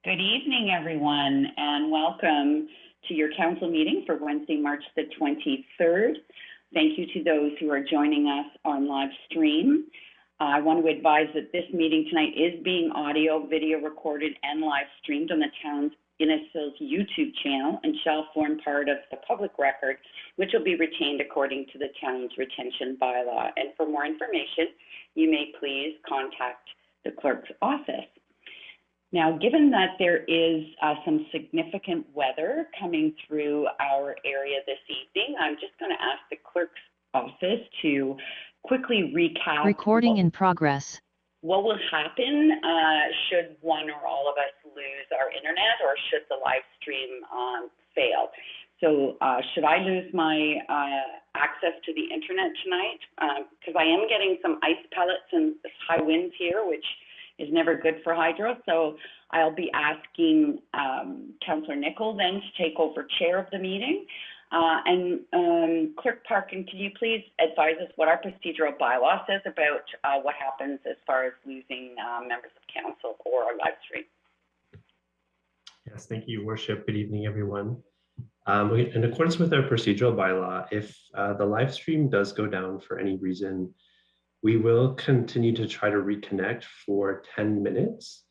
Good evening, everyone, and welcome to your council meeting for Wednesday, March the 23rd. Thank you to those who are joining us on live stream. I want to advise that this meeting tonight is being audio, video recorded, and live streamed on the town's Innisfil's YouTube channel and shall form part of the public record, which will be retained according to the town's retention bylaw. And for more information, you may please contact the clerk's office. Now, given that there is some significant weather coming through our area this evening, I'm just going to ask the clerk's office to quickly recap. Recording in progress. What will happen should one or all of us lose our internet or should the live stream fail. So should I lose my access to the internet tonight? Because I am getting some ice pellets and high winds here, which is never good for hydro. So I'll be asking Councillor Nicol then to take over chair of the meeting. Clerk Parkin, can you please advise us what our procedural bylaw says about what happens as far as losing members of council or our live stream? Yes, thank you, Worship. Good evening, everyone. In accordance with our procedural bylaw, if the live stream does go down for any reason, we will continue to try to reconnect for 10 minutes.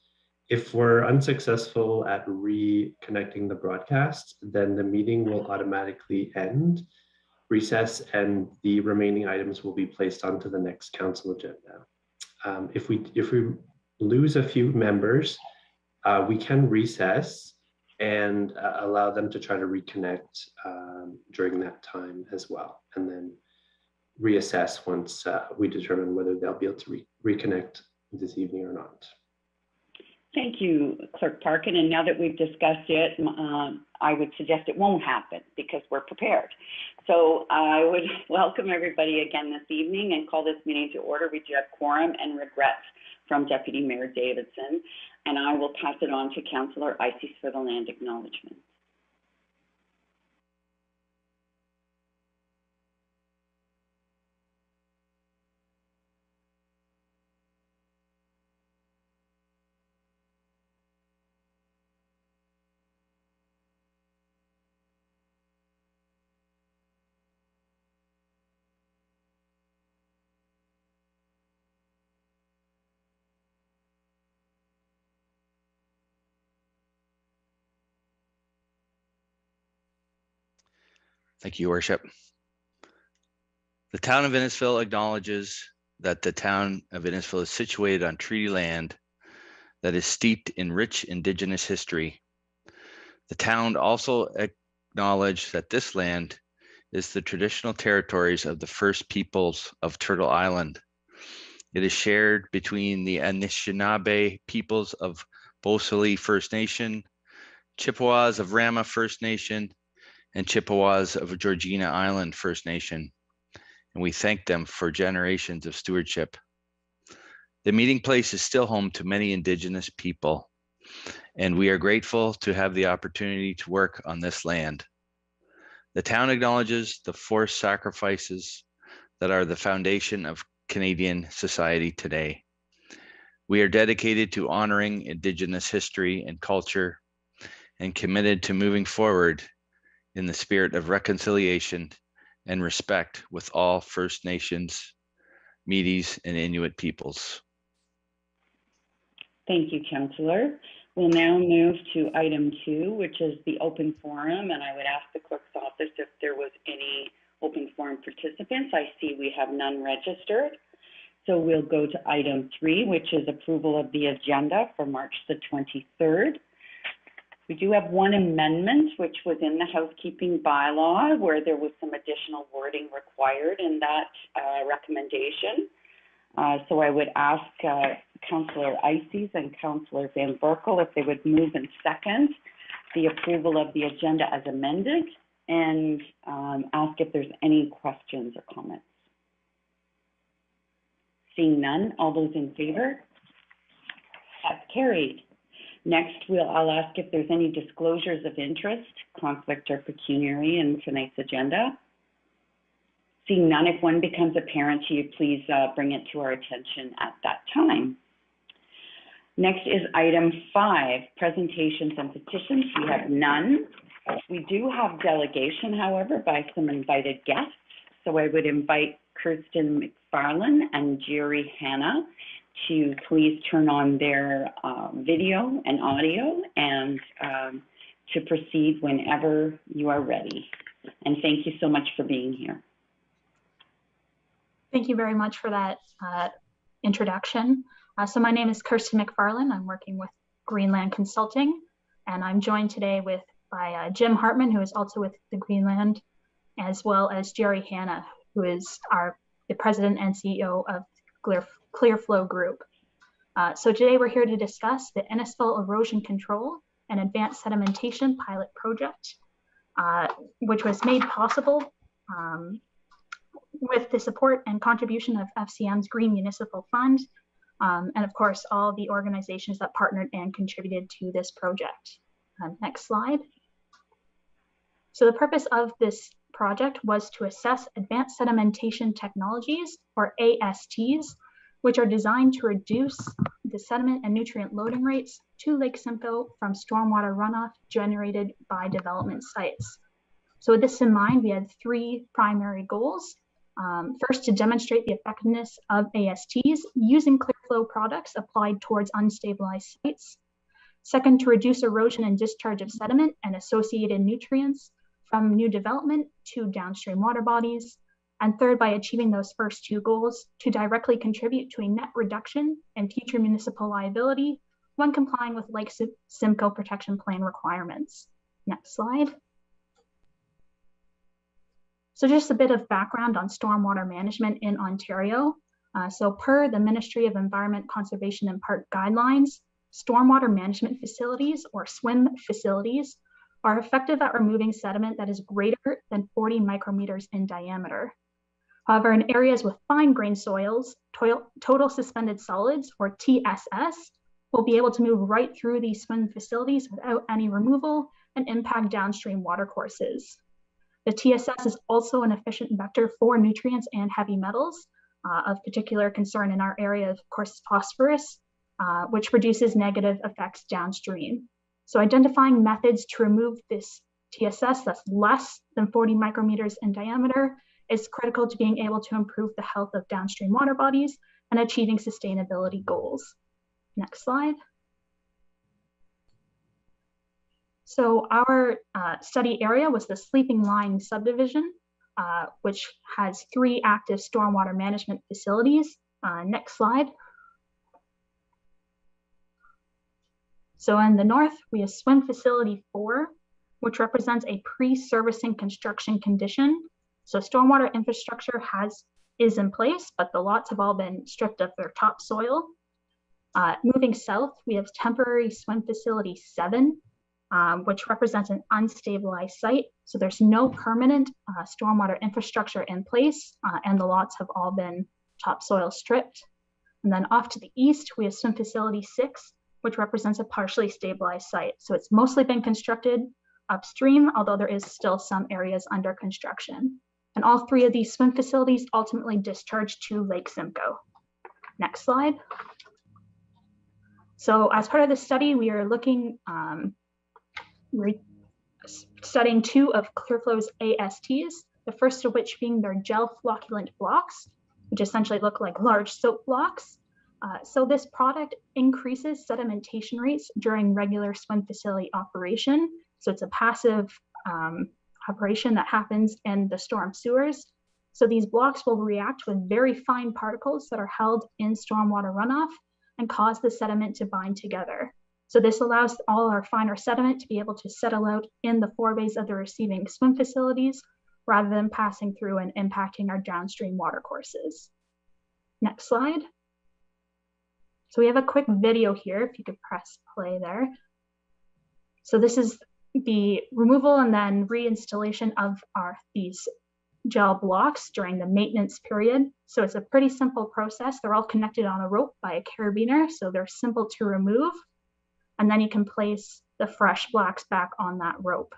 If we're unsuccessful at reconnecting the broadcast, then the meeting will automatically end, recess, and the remaining items will be placed onto the next council agenda. If we lose a few members, we can recess and allow them to try to reconnect during that time as well, and then reassess once we determine whether they'll be able to reconnect this evening or not. Thank you, Clerk Parkin. And now that we've discussed it, I would suggest it won't happen because we're prepared. So I would welcome everybody again this evening and call this meeting to order. We do have quorum and regrets from Deputy Mayor Davidson, and I will pass it on to Councillor Ices for the land acknowledgement. Thank you, Worship. The town of Innisfil acknowledges that the town of Innisfil is situated on treaty land that is steeped in rich Indigenous history. The town also acknowledges that this land is the traditional territories of the first peoples of Turtle Island. It is shared between the Anishinaabe peoples of Bosili First Nation, Chippewas of Rama First Nation, and Chippewas of Georgina Island First Nation, and we thank them for generations of stewardship. The meeting place is still home to many Indigenous people, and we are grateful to have the opportunity to work on this land. The town acknowledges the forced sacrifices that are the foundation of Canadian society today. We are dedicated to honoring Indigenous history and culture and committed to moving forward in the spirit of reconciliation and respect with all First Nations, Métis, and Inuit peoples. Thank you, Councillor. We'll now move to item 2, which is the open forum, and I would ask the clerk's office if there was any open forum participants. I see we have none registered. So we'll go to item 3, which is approval of the agenda for March the 23rd. We do have one amendment, which was in the housekeeping bylaw, where there was some additional wording required in that recommendation. So I would ask Councillor Ices and Councillor Van Berkel if they would move and second the approval of the agenda as amended, and ask if there's any questions or comments. Seeing none, all those in favor? That's carried. Next, I'll ask if there's any disclosures of interest, conflict, or pecuniary in tonight's agenda. Seeing none, if one becomes apparent to you, please bring it to our attention at that time. Next is item 5, presentations and petitions. We have none. We do have delegation, however, by some invited guests. So I would invite Kirsten McFarlane and Jerry Hanna to please turn on their video and audio and to proceed whenever you are ready. And thank you so much for being here. Thank you very much for that introduction. So my name is Kirsten McFarlane. I'm working with Greenland Consulting, and I'm joined today by Jim Hartman, who is also with the Greenland, as well as Jerry Hanna, who is the president and CEO of Clearflow Group. So today we're here to discuss the Innisfil Erosion Control and Advanced Sedimentation Pilot Project, which was made possible with the support and contribution of FCM's Green Municipal Fund, and of course, all the organizations that partnered and contributed to this project. Next slide. So the purpose of this project was to assess advanced sedimentation technologies, or ASTs, which are designed to reduce the sediment and nutrient loading rates to Lake Simcoe from stormwater runoff generated by development sites. So with this in mind, we had 3 primary goals. First, to demonstrate the effectiveness of ASTs using Clearflow products applied towards unstabilized sites. Second, to reduce erosion and discharge of sediment and associated nutrients from new development to downstream water bodies. And third, by achieving those first 2 goals, to directly contribute to a net reduction in future municipal liability when complying with Lake Simcoe Protection Plan requirements. Next slide. So just a bit of background on stormwater management in Ontario. So per the Ministry of Environment, Conservation and Park guidelines, stormwater management facilities, or SWIM facilities, are effective at removing sediment that is greater than 40 micrometers in diameter. However, in areas with fine-grained soils, total suspended solids, or TSS, will be able to move right through these SWIM facilities without any removal and impact downstream watercourses. The TSS is also an efficient vector for nutrients and heavy metals. Of particular concern in our area, of course, phosphorus, which produces negative effects downstream. So identifying methods to remove this TSS that's less than 40 micrometers in diameter is critical to being able to improve the health of downstream water bodies and achieving sustainability goals. Next slide. So our study area was the Sleeping Lion subdivision, which has 3 active stormwater management facilities. Next slide. So in the north, we have SWIM Facility 4, which represents a pre-servicing construction condition. So stormwater infrastructure is in place, but the lots have all been stripped of their topsoil. Moving south, we have temporary SWIM Facility 7, which represents an unstabilized site. So there's no permanent stormwater infrastructure in place, and the lots have all been topsoil stripped. And then off to the east, we have SWIM Facility 6, which represents a partially stabilized site. So it's mostly been constructed upstream, although there is still some areas under construction. And all 3 of these SWIM facilities ultimately discharge to Lake Simcoe. Next slide. So as part of the study, we are looking, we're studying 2 of Clearflow's ASTs, the first of which being their gel flocculant blocks, which essentially look like large soap blocks. So this product increases sedimentation rates during regular SWIM facility operation. So it's a passive operation that happens in the storm sewers. So these blocks will react with very fine particles that are held in stormwater runoff and cause the sediment to bind together. So this allows all our finer sediment to be able to settle out in the forebays of the receiving SWIM facilities rather than passing through and impacting our downstream watercourses. Next slide. So we have a quick video here, if you could press play there. So this is the removal and then reinstallation of these gel blocks during the maintenance period. So it's a pretty simple process. They're all connected on a rope by a carabiner, so they're simple to remove. And then you can place the fresh blocks back on that rope.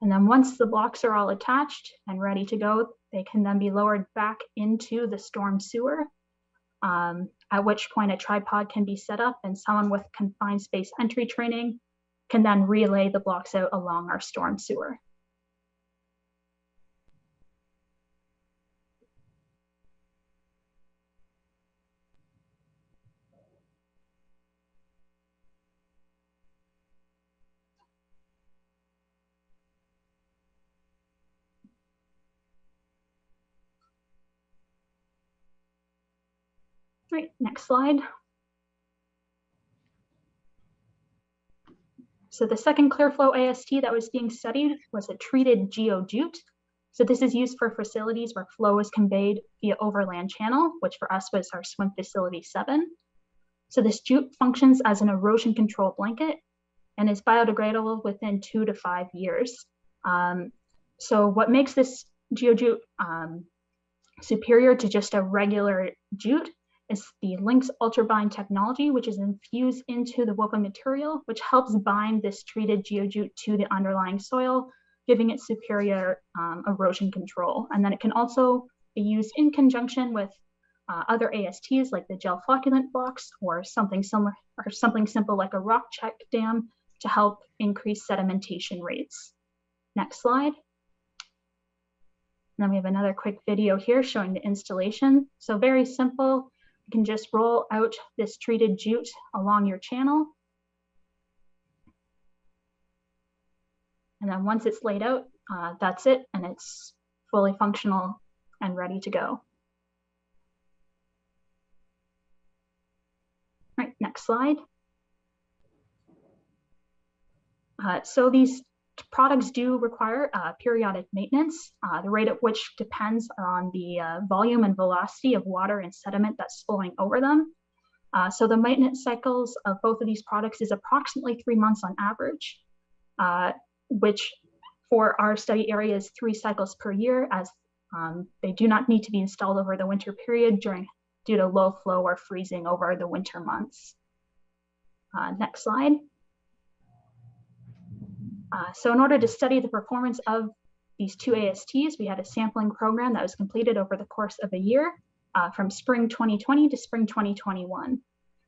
And then once the blocks are all attached and ready to go, they can then be lowered back into the storm sewer, at which point a tripod can be set up and someone with confined space entry training can then relay the blocks out along our storm sewer. Right, next slide. So the second ClearFlow AST that was being studied was a treated geojute. So this is used for facilities where flow is conveyed via overland channel, which for us was our swim facility 7. So this jute functions as an erosion control blanket and is biodegradable within 2 to 5 years. So what makes this geojute superior to just a regular jute is the Lynx ultrabind technology, which is infused into the woven material, which helps bind this treated geojute to the underlying soil, giving it superior erosion control. And then it can also be used in conjunction with other ASTs like the gel flocculant blocks or something similar or something simple like a rock check dam to help increase sedimentation rates. Next slide. And then we have another quick video here showing the installation. So very simple. You can just roll out this treated jute along your channel. And then once it's laid out, that's it, and it's fully functional and ready to go. Right, next slide. So these products do require periodic maintenance, the rate at which depends on the volume and velocity of water and sediment that's flowing over them. So the maintenance cycles of both of these products is approximately 3 months on average, which for our study area is 3 cycles per year, as they do not need to be installed over the winter period due to low flow or freezing over the winter months. Next slide. So in order to study the performance of these 2 ASTs, we had a sampling program that was completed over the course of a year from spring 2020 to spring 2021.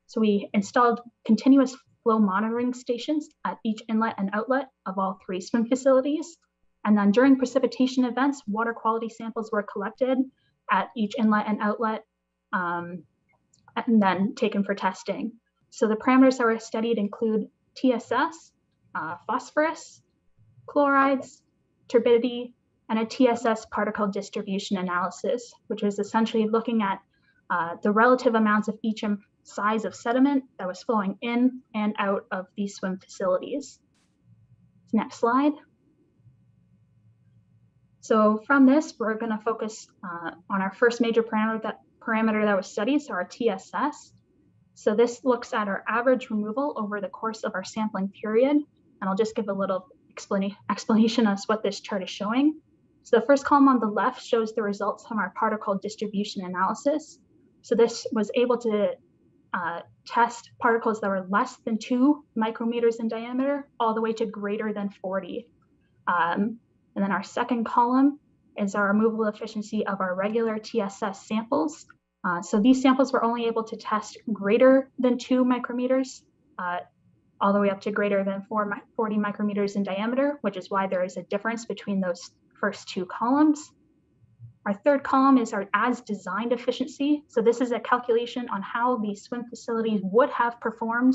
So we installed continuous flow monitoring stations at each inlet and outlet of all 3 swim facilities. And then during precipitation events, water quality samples were collected at each inlet and outlet and then taken for testing. So the parameters that were studied include TSS, phosphorus, chlorides, turbidity, and a TSS particle distribution analysis, which was essentially looking at the relative amounts of each size of sediment that was flowing in and out of these swim facilities. Next slide. So from this, we're going to focus on our first major parameter that was studied, so our TSS. So this looks at our average removal over the course of our sampling period. And I'll just give a little explanation as what this chart is showing. So the first column on the left shows the results from our particle distribution analysis. So this was able to test particles that were less than 2 micrometers in diameter all the way to greater than 40. And then our second column is our removal efficiency of our regular TSS samples. So these samples were only able to test greater than 2 micrometers all the way up to greater than 40 micrometers in diameter, which is why there is a difference between those first 2 columns. Our third column is our as designed efficiency. So this is a calculation on how the swim facilities would have performed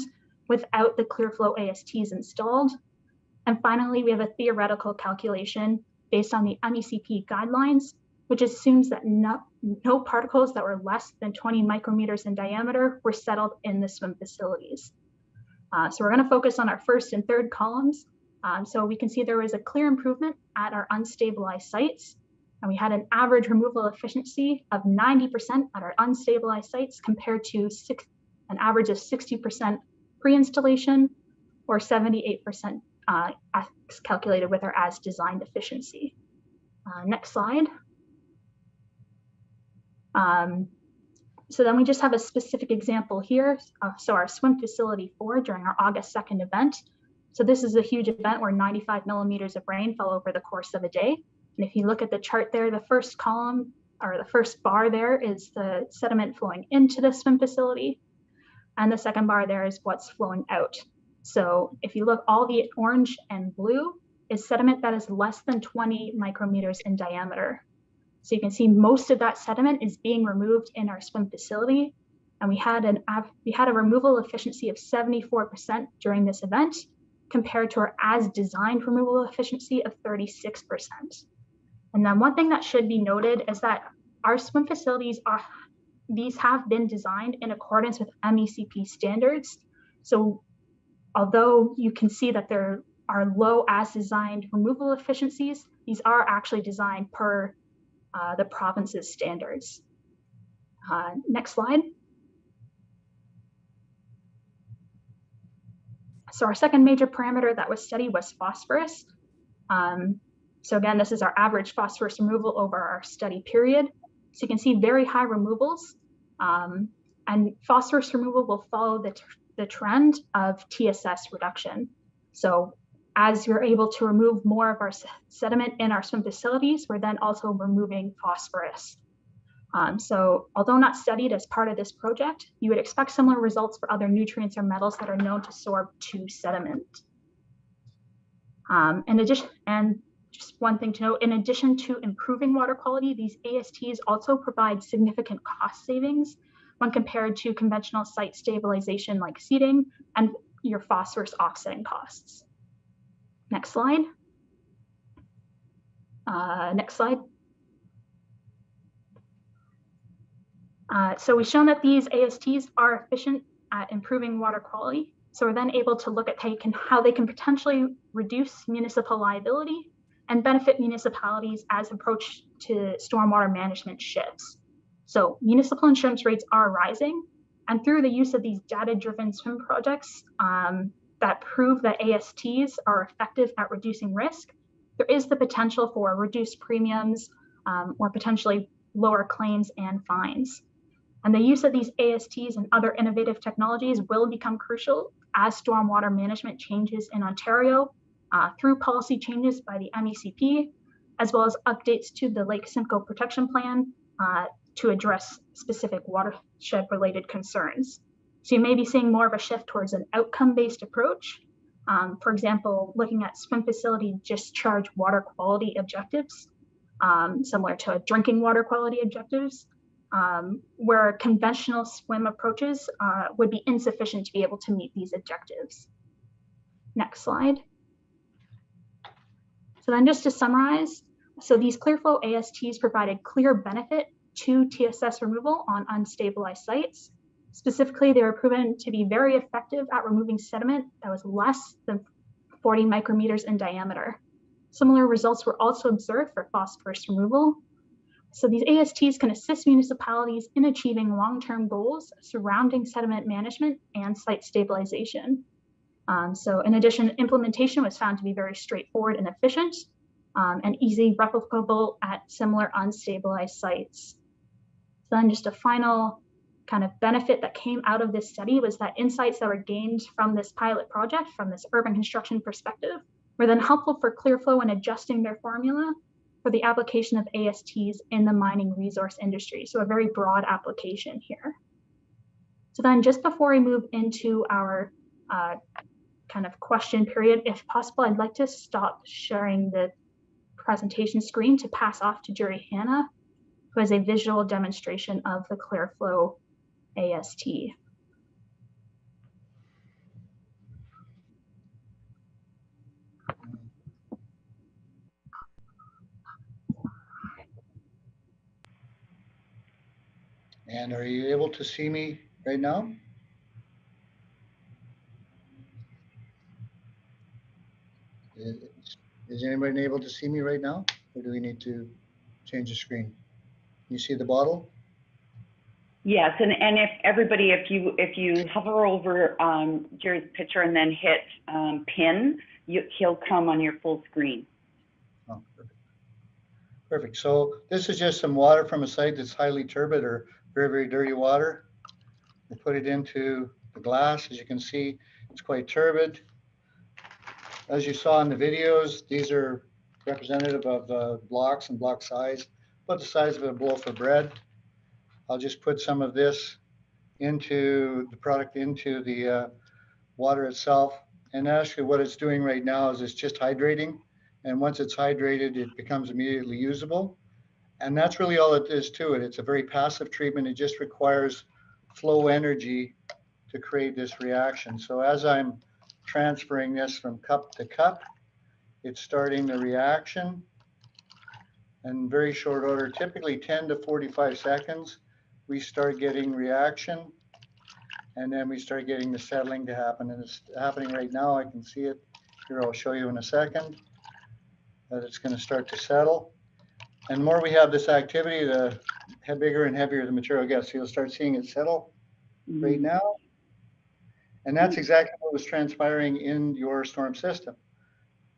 without the ClearFlow ASTs installed. And finally, we have a theoretical calculation based on the MECP guidelines, which assumes that no particles that were less than 20 micrometers in diameter were settled in the swim facilities. So we're going to focus on our first and third columns. So we can see there was a clear improvement at our unstabilized sites. And we had an average removal efficiency of 90% at our unstabilized sites compared to an average of 60% pre-installation or 78% as calculated with our as designed efficiency. Next slide. So then we just have a specific example here. So our swim facility 4 during our August 2nd event. So this is a huge event where 95 millimeters of rain fell over the course of a day. And if you look at the chart there, the first column or the first bar there is the sediment flowing into the swim facility. And the second bar there is what's flowing out. So if you look, all the orange and blue is sediment that is less than 20 micrometers in diameter. So you can see most of that sediment is being removed in our swim facility. And we had a removal efficiency of 74% during this event, compared to our as designed removal efficiency of 36%. And then one thing that should be noted is that our swim facilities these have been designed in accordance with MECP standards. So although you can see that there are low as designed removal efficiencies, these are actually designed per the province's standards. Next slide. So our second major parameter that was studied was phosphorus. So again, this is our average phosphorus removal over our study period. So you can see very high removals, and phosphorus removal will follow the trend of TSS reduction. So as you're able to remove more of our sediment in our swim facilities, we're then also removing phosphorus. So although not studied as part of this project, you would expect similar results for other nutrients or metals that are known to sorb to sediment. In addition, and just one thing to note, in addition to improving water quality, these ASTs also provide significant cost savings when compared to conventional site stabilization like seeding and your phosphorus offsetting costs. Next slide. Next slide. So we've shown that these ASTs are efficient at improving water quality. So we're then able to look at how they can potentially reduce municipal liability and benefit municipalities as approach to stormwater management shifts. So municipal insurance rates are rising, and through the use of these data-driven swim projects that prove that ASTs are effective at reducing risk, there is the potential for reduced premiums or potentially lower claims and fines. And the use of these ASTs and other innovative technologies will become crucial as stormwater management changes in Ontario through policy changes by the MECP, as well as updates to the Lake Simcoe Protection Plan to address specific watershed-related concerns. So you may be seeing more of a shift towards an outcome-based approach. For example, looking at swim facility discharge water quality objectives, similar to drinking water quality objectives, where conventional swim approaches would be insufficient to be able to meet these objectives. Next slide. So then just to summarize, so these ClearFlow ASTs provided clear benefit to TSS removal on unstabilized sites. Specifically, they were proven to be very effective at removing sediment that was less than 40 micrometers in diameter. Similar results were also observed for phosphorus removal. So these ASTs can assist municipalities in achieving long-term goals surrounding sediment management and site stabilization. So in addition, implementation was found to be very straightforward and efficient and easily replicable at similar unstabilized sites. So then just a final kind of benefit that came out of this study was that insights that were gained from this pilot project, from this urban construction perspective, were then helpful for ClearFlow in adjusting their formula for the application of ASTs in the mining resource industry. So a very broad application here. So then just before we move into our kind of question period, if possible, I'd like to stop sharing the presentation screen to pass off to Jury Hannah, who has a visual demonstration of the ClearFlow AST. And are you able to see me right now? Is anybody able to see me right now? Or do we need to change the screen? You see the bottle? Yes, and if everybody, if you hover over Jerry's picture and then hit pin, he'll come on your full screen. Oh, perfect. Perfect. So this is just some water from a site that's highly turbid or very, very dirty water. We put it into the glass. As you can see, it's quite turbid. as you saw in the videos, these are representative of blocks and block size, about the size of a loaf of bread. I'll just put some of this into the product, into the water itself. And actually what it's doing right now is it's just hydrating. And once it's hydrated, it becomes immediately usable. And that's really all it is to it. It's a very passive treatment. It just requires flow energy to create this reaction. So as I'm transferring this from cup to cup, it's starting the reaction in very short order, typically 10 to 45 seconds. We start getting reaction, and then we start getting the settling to happen. And it's happening right now. I can see it here. I'll show you in a second that it's going to start to settle. And the more we have this activity, the bigger and heavier the material gets. So you'll start seeing it settle right now. And that's exactly what was transpiring in your storm system.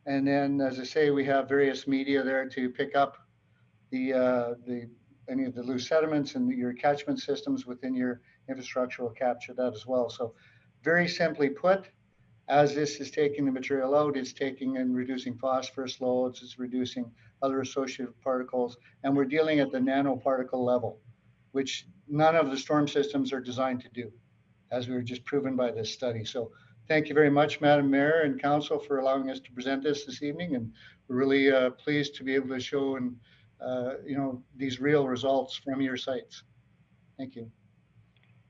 And then, as I say, we have various media there to pick up any of the loose sediments, and your catchment systems within your infrastructure will capture that as well. So very simply put, as this is taking the material out, it's taking and reducing phosphorus loads, it's reducing other associated particles, and we're dealing at the nanoparticle level, which none of the storm systems are designed to do, as we were just proven by this study. So thank you very much, Madam Mayor and Council, for allowing us to present this evening, and we're really pleased to be able to show and these real results from your sites. Thank you.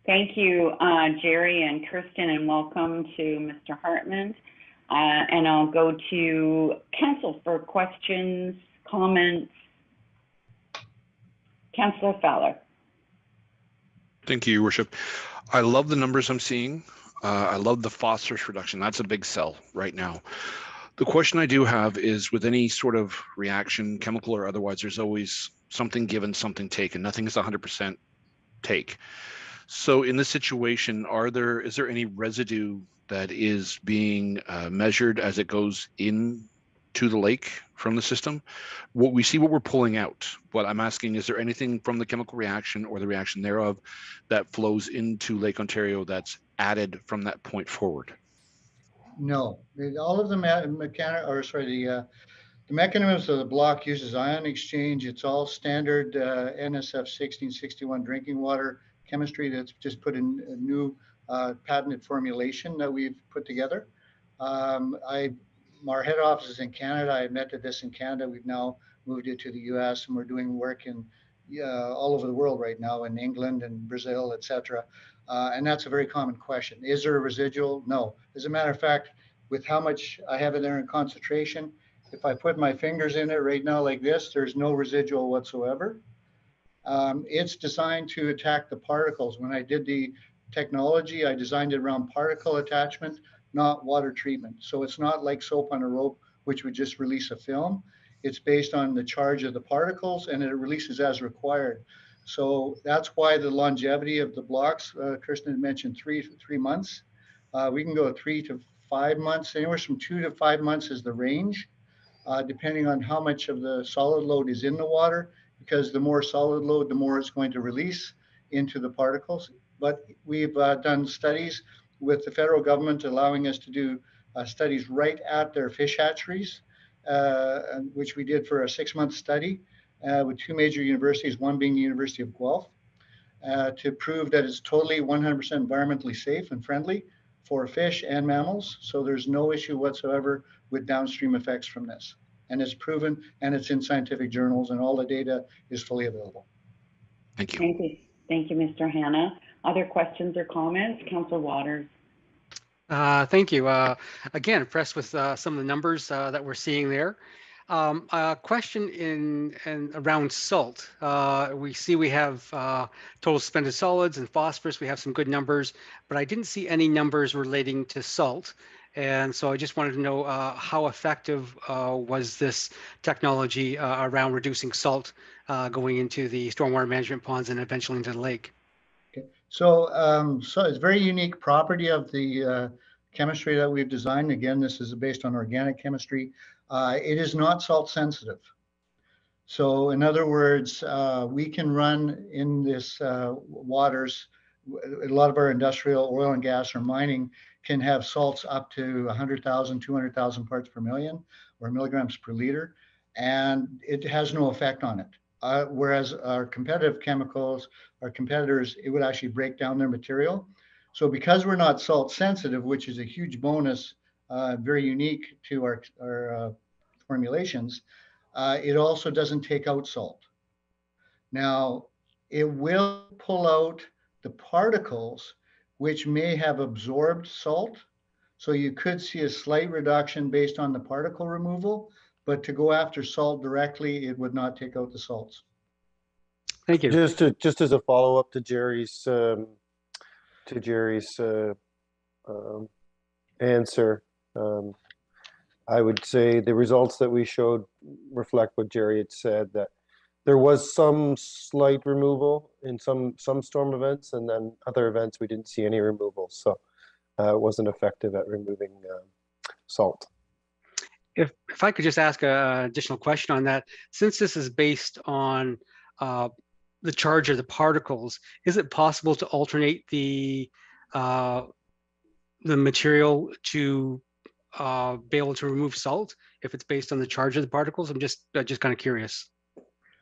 Thank you, Jerry and Kirsten, and welcome to Mr. Hartman. And I'll go to Council for questions, comments. Councillor Fowler. Thank you, Your Worship. I love the numbers I'm seeing. I love the phosphorus reduction. That's a big sell right now. The question I do have is, with any sort of reaction, chemical or otherwise, there's always something given, something taken. Nothing is 100% take. So in this situation, is there any residue that is being measured as it goes into the lake from the system? What we're pulling out. What I'm asking, is there anything from the chemical reaction or the reaction thereof that flows into Lake Ontario that's added from that point forward? No, all of the mechanisms of the block uses ion exchange. It's all standard NSF 1661 drinking water chemistry that's just put in a new patented formulation that we've put together. Our head office is in Canada. I invented this in Canada. We've now moved it to the US, and we're doing work in all over the world right now, in England and Brazil, etc. And that's a very common question. Is there a residual? No. As a matter of fact, with how much I have in there in concentration, if I put my fingers in it right now like this, there's no residual whatsoever. It's designed to attack the particles. When I did the technology, I designed it around particle attachment, not water treatment. So it's not like soap on a rope, which would just release a film. It's based on the charge of the particles, and it releases as required. So that's why the longevity of the blocks, Kirsten had mentioned three months. We can go 3 to 5 months, anywhere from 2 to 5 months is the range, depending on how much of the solid load is in the water, because the more solid load, the more it's going to release into the particles. But we've done studies with the federal government allowing us to do studies right at their fish hatcheries, which we did for a 6-month study with 2 major universities, one being the University of Guelph, to prove that it's totally 100% environmentally safe and friendly for fish and mammals. So there's no issue whatsoever with downstream effects from this. And it's proven, and it's in scientific journals, and all the data is fully available. Thank you. Thank you. Thank you, Mr. Hanna. Other questions or comments? Councillor Waters. Thank you. Again, impressed with some of the numbers that we're seeing there. A question around salt. We see we have total suspended solids and phosphorus. We have some good numbers, but I didn't see any numbers relating to salt. And so I just wanted to know how effective was this technology around reducing salt going into the stormwater management ponds and eventually into the lake? Okay. So it's a very unique property of the chemistry that we've designed. Again, this is based on organic chemistry. It is not salt sensitive. So in other words, we can run in this waters. A lot of our industrial oil and gas or mining can have salts up to 100,000, 200,000 parts per million or milligrams per liter, and it has no effect on it. Whereas our competitive chemicals, our competitors, it would actually break down their material. So because we're not salt sensitive, which is a huge bonus, very unique to our formulations, it also doesn't take out salt. Now, it will pull out the particles which may have absorbed salt. So you could see a slight reduction based on the particle removal, but to go after salt directly, it would not take out the salts. Thank you. Just as a follow-up to Jerry's answer, I would say the results that we showed reflect what Jerry had said, that there was some slight removal in some storm events, and then other events we didn't see any removal. So it wasn't effective at removing salt. If I could just ask an additional question on that, since this is based on the charge of the particles, is it possible to alternate the material to be able to remove salt if it's based on the charge of the particles? I'm just kind of curious.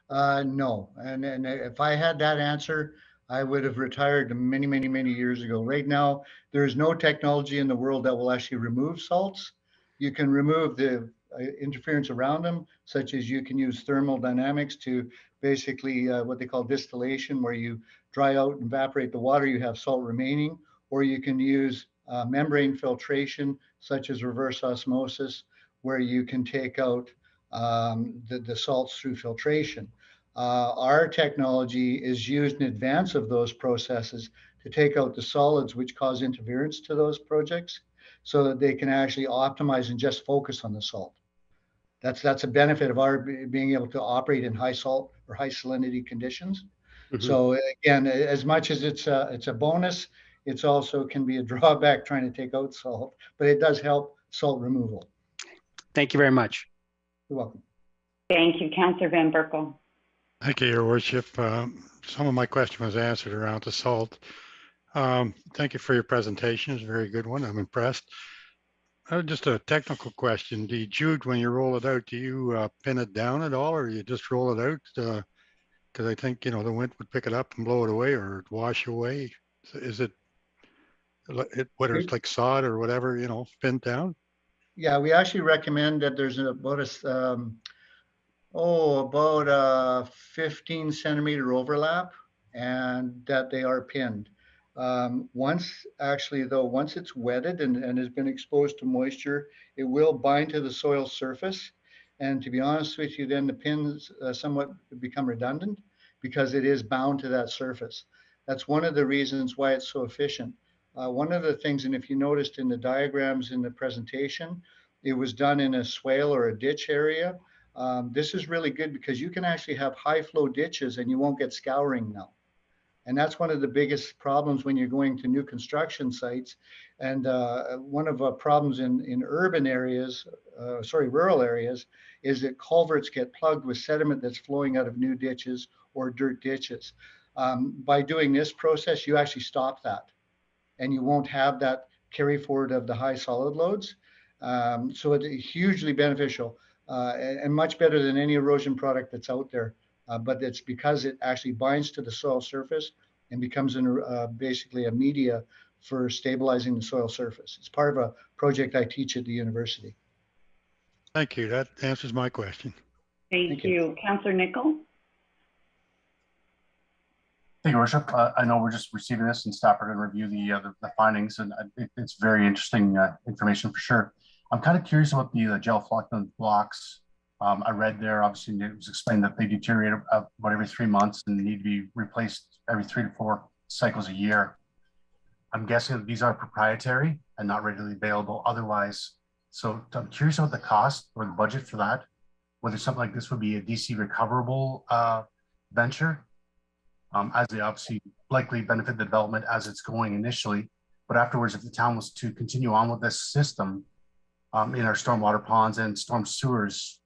No, and if I had that answer, I would have retired many, many, many years ago. Right now, there is no technology in the world that will actually remove salts. You can remove the interference around them, such as you can use thermodynamics to basically what they call distillation, where you dry out and evaporate the water, you have salt remaining, or you can use membrane filtration, such as reverse osmosis, where you can take out the salts through filtration. Our technology is used in advance of those processes to take out the solids which cause interference to those projects, so that they can actually optimize and just focus on the salt. That's a benefit of our being able to operate in high salt or high salinity conditions. Mm-hmm. So again, as much as it's a bonus, it's also can be a drawback trying to take out salt, but it does help salt removal. Thank you very much. You're welcome. Thank you, Councillor Van Berkel. Thank you, Your Worship. Some of my question was answered around the salt. Thank you for your presentation. It's a very good one. I'm impressed. Just a technical question. Do you jude when you roll it out? Do you pin it down at all, or you just roll it out? Because I think, the wind would pick it up and blow it away or wash away. So is it whether it's like sod or whatever, pinned down? Yeah, we actually recommend that there's about a 15 centimeter overlap, and that they are pinned. Once it's wetted and has been exposed to moisture, it will bind to the soil surface. And to be honest with you, then the pins somewhat become redundant because it is bound to that surface. That's one of the reasons why it's so efficient. One of the things, and if you noticed in the diagrams in the presentation, it was done in a swale or a ditch area. This is really good because you can actually have high flow ditches and you won't get scouring now. And that's one of the biggest problems when you're going to new construction sites. And one of the problems in urban areas, rural areas, is that culverts get plugged with sediment that's flowing out of new ditches or dirt ditches. By doing this process, you actually stop that, and you won't have that carry forward of the high solid loads. So it's hugely beneficial and much better than any erosion product that's out there. But it's because it actually binds to the soil surface and becomes basically a media for stabilizing the soil surface. It's part of a project I teach at the university. Thank you. That answers my question. Thank you. Councillor Nicol? Thank you, Worship. I know we're just receiving this, and staff are going to review the findings, and it's very interesting information for sure. I'm kind of curious about the gel flocculant blocks. I read there, obviously, it was explained that they deteriorate about every 3 months and need to be replaced every 3 to 4 cycles a year. I'm guessing that these are proprietary and not readily available otherwise. So I'm curious about the cost or the budget for that, whether something like this would be a DC recoverable venture, as they obviously likely benefit the development as it's going initially. But afterwards, if the town was to continue on with this system in our stormwater ponds and storm sewers,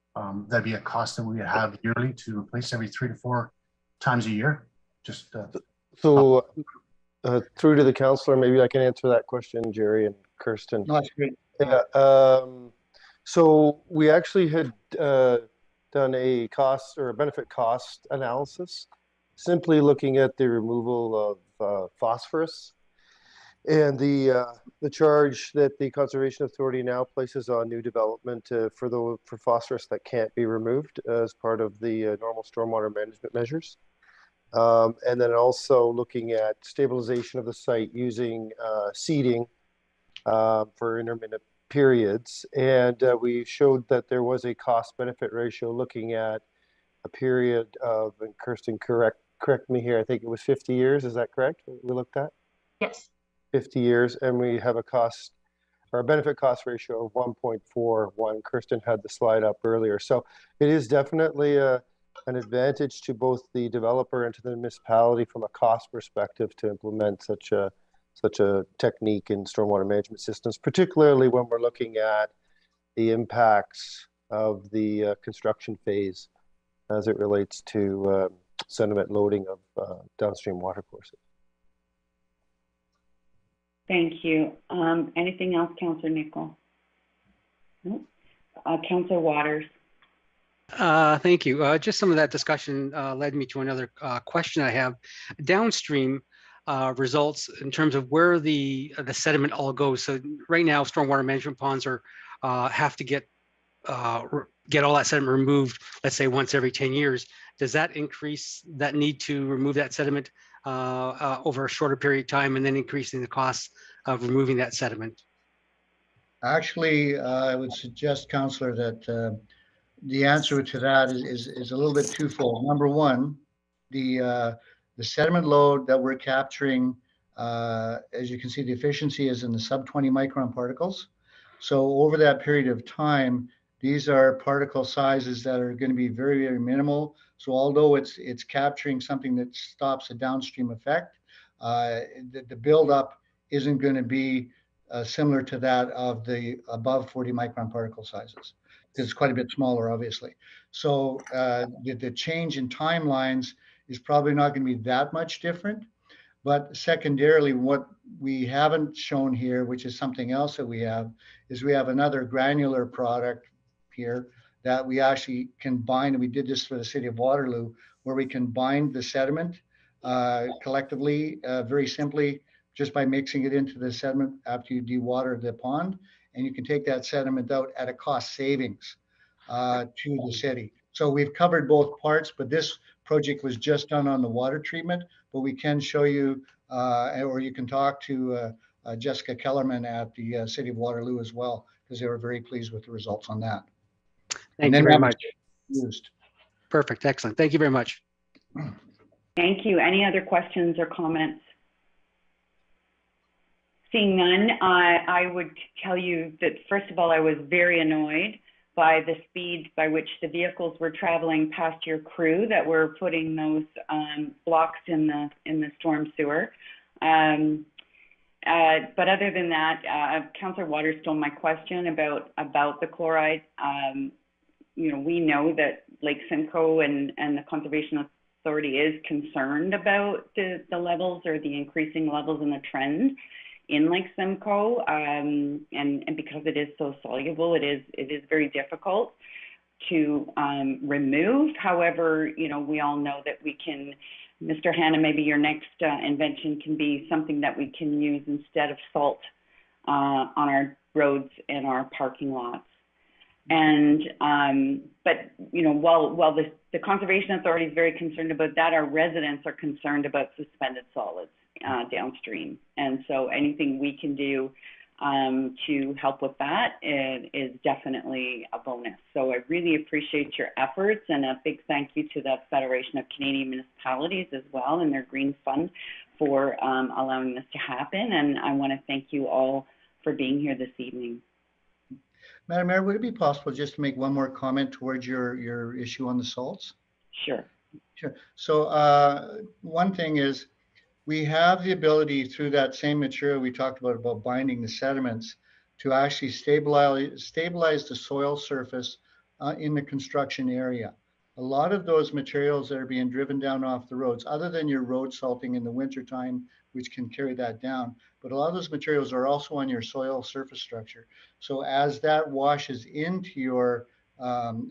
that'd be a cost that we would have yearly to replace every 3 to 4 times a year. Just through to the councillor, maybe I can answer that question, Jerry, and Kirsten. No, that's great. Yeah. So we actually had done a cost or a benefit cost analysis, simply looking at the removal of phosphorus and the charge that the Conservation Authority now places on new development for phosphorus that can't be removed as part of the normal stormwater management measures. And then also looking at stabilization of the site using seeding for intermittent periods. And we showed that there was a cost benefit ratio looking at a period of, and Kirsten, correct me here, I think it was 50 years. Is that correct? We looked at? Yes. 50 years. And we have a cost or a benefit cost ratio of 1.41. Kirsten had the slide up earlier. So it is definitely an advantage to both the developer and to the municipality from a cost perspective to implement such a technique in stormwater management systems, particularly when we're looking at the impacts of the construction phase as it relates to sediment loading of downstream watercourses. Thank you. Anything else, Councillor Nicol? Nope. Councillor Waters. Thank you. Just some of that discussion led me to another question I have. Downstream results in terms of where the sediment all goes. So right now, stormwater management ponds are have to get all that sediment removed, let's say once every 10 years. Does that increase that need to remove that sediment over a shorter period of time and then increasing the cost of removing that sediment? Actually, I would suggest, Councillor, that the answer to that is a little bit twofold. Number one, the sediment load that we're capturing, as you can see, the efficiency is in the sub 20 micron particles. So over that period of time, these are particle sizes that are going to be very, very minimal. So although it's capturing something that stops a downstream effect, the buildup isn't going to be similar to that of the above 40 micron particle sizes. It's quite a bit smaller, obviously. So the change in timelines is probably not going to be that much different. But secondarily, what we haven't shown here, which is something else that we have, is we have another granular product here that we actually can bind, and we did this for the city of Waterloo, where we can bind the sediment collectively, very simply, just by mixing it into the sediment after you dewater the pond. And you can take that sediment out at a cost savings to the city. So we've covered both parts, but this project was just done on the water treatment, but we can show you, or you can talk to Jessica Kellerman at the City of Waterloo as well, because they were very pleased with the results on that. Thank you very much. Used. Perfect, excellent. Thank you very much. Thank you. Any other questions or comments? Seeing none, I would tell you that, first of all, I was very annoyed by the speed by which the vehicles were traveling past your crew that were putting those blocks in the storm sewer. But other than that, Councillor Waters stole my question about the chloride. You know, we know that Lake Simcoe and the Conservation Authority is concerned about the levels or the increasing levels and the trend in Lake Simcoe, and because it is so soluble, it is very difficult to remove. However, you know, we all know that we can, Mr. Hanna, maybe your next invention can be something that we can use instead of salt on our roads and our parking lots. And but you know, while the Conservation Authority is very concerned about that, our residents are concerned about suspended solids downstream. And so anything we can do to help with that is definitely a bonus. So I really appreciate your efforts, and a big thank you to the Federation of Canadian Municipalities as well and their Green Fund for allowing this to happen. And I want to thank you all for being here this evening. Madam Mayor, would it be possible just to make one more comment towards your issue on the salts? Sure. Sure. So one thing is, we have the ability through that same material we talked about binding the sediments to actually stabilize the soil surface in the construction area. A lot of those materials that are being driven down off the roads, other than your road salting in the wintertime, which can carry that down, but a lot of those materials are also on your soil surface structure. So as that washes into your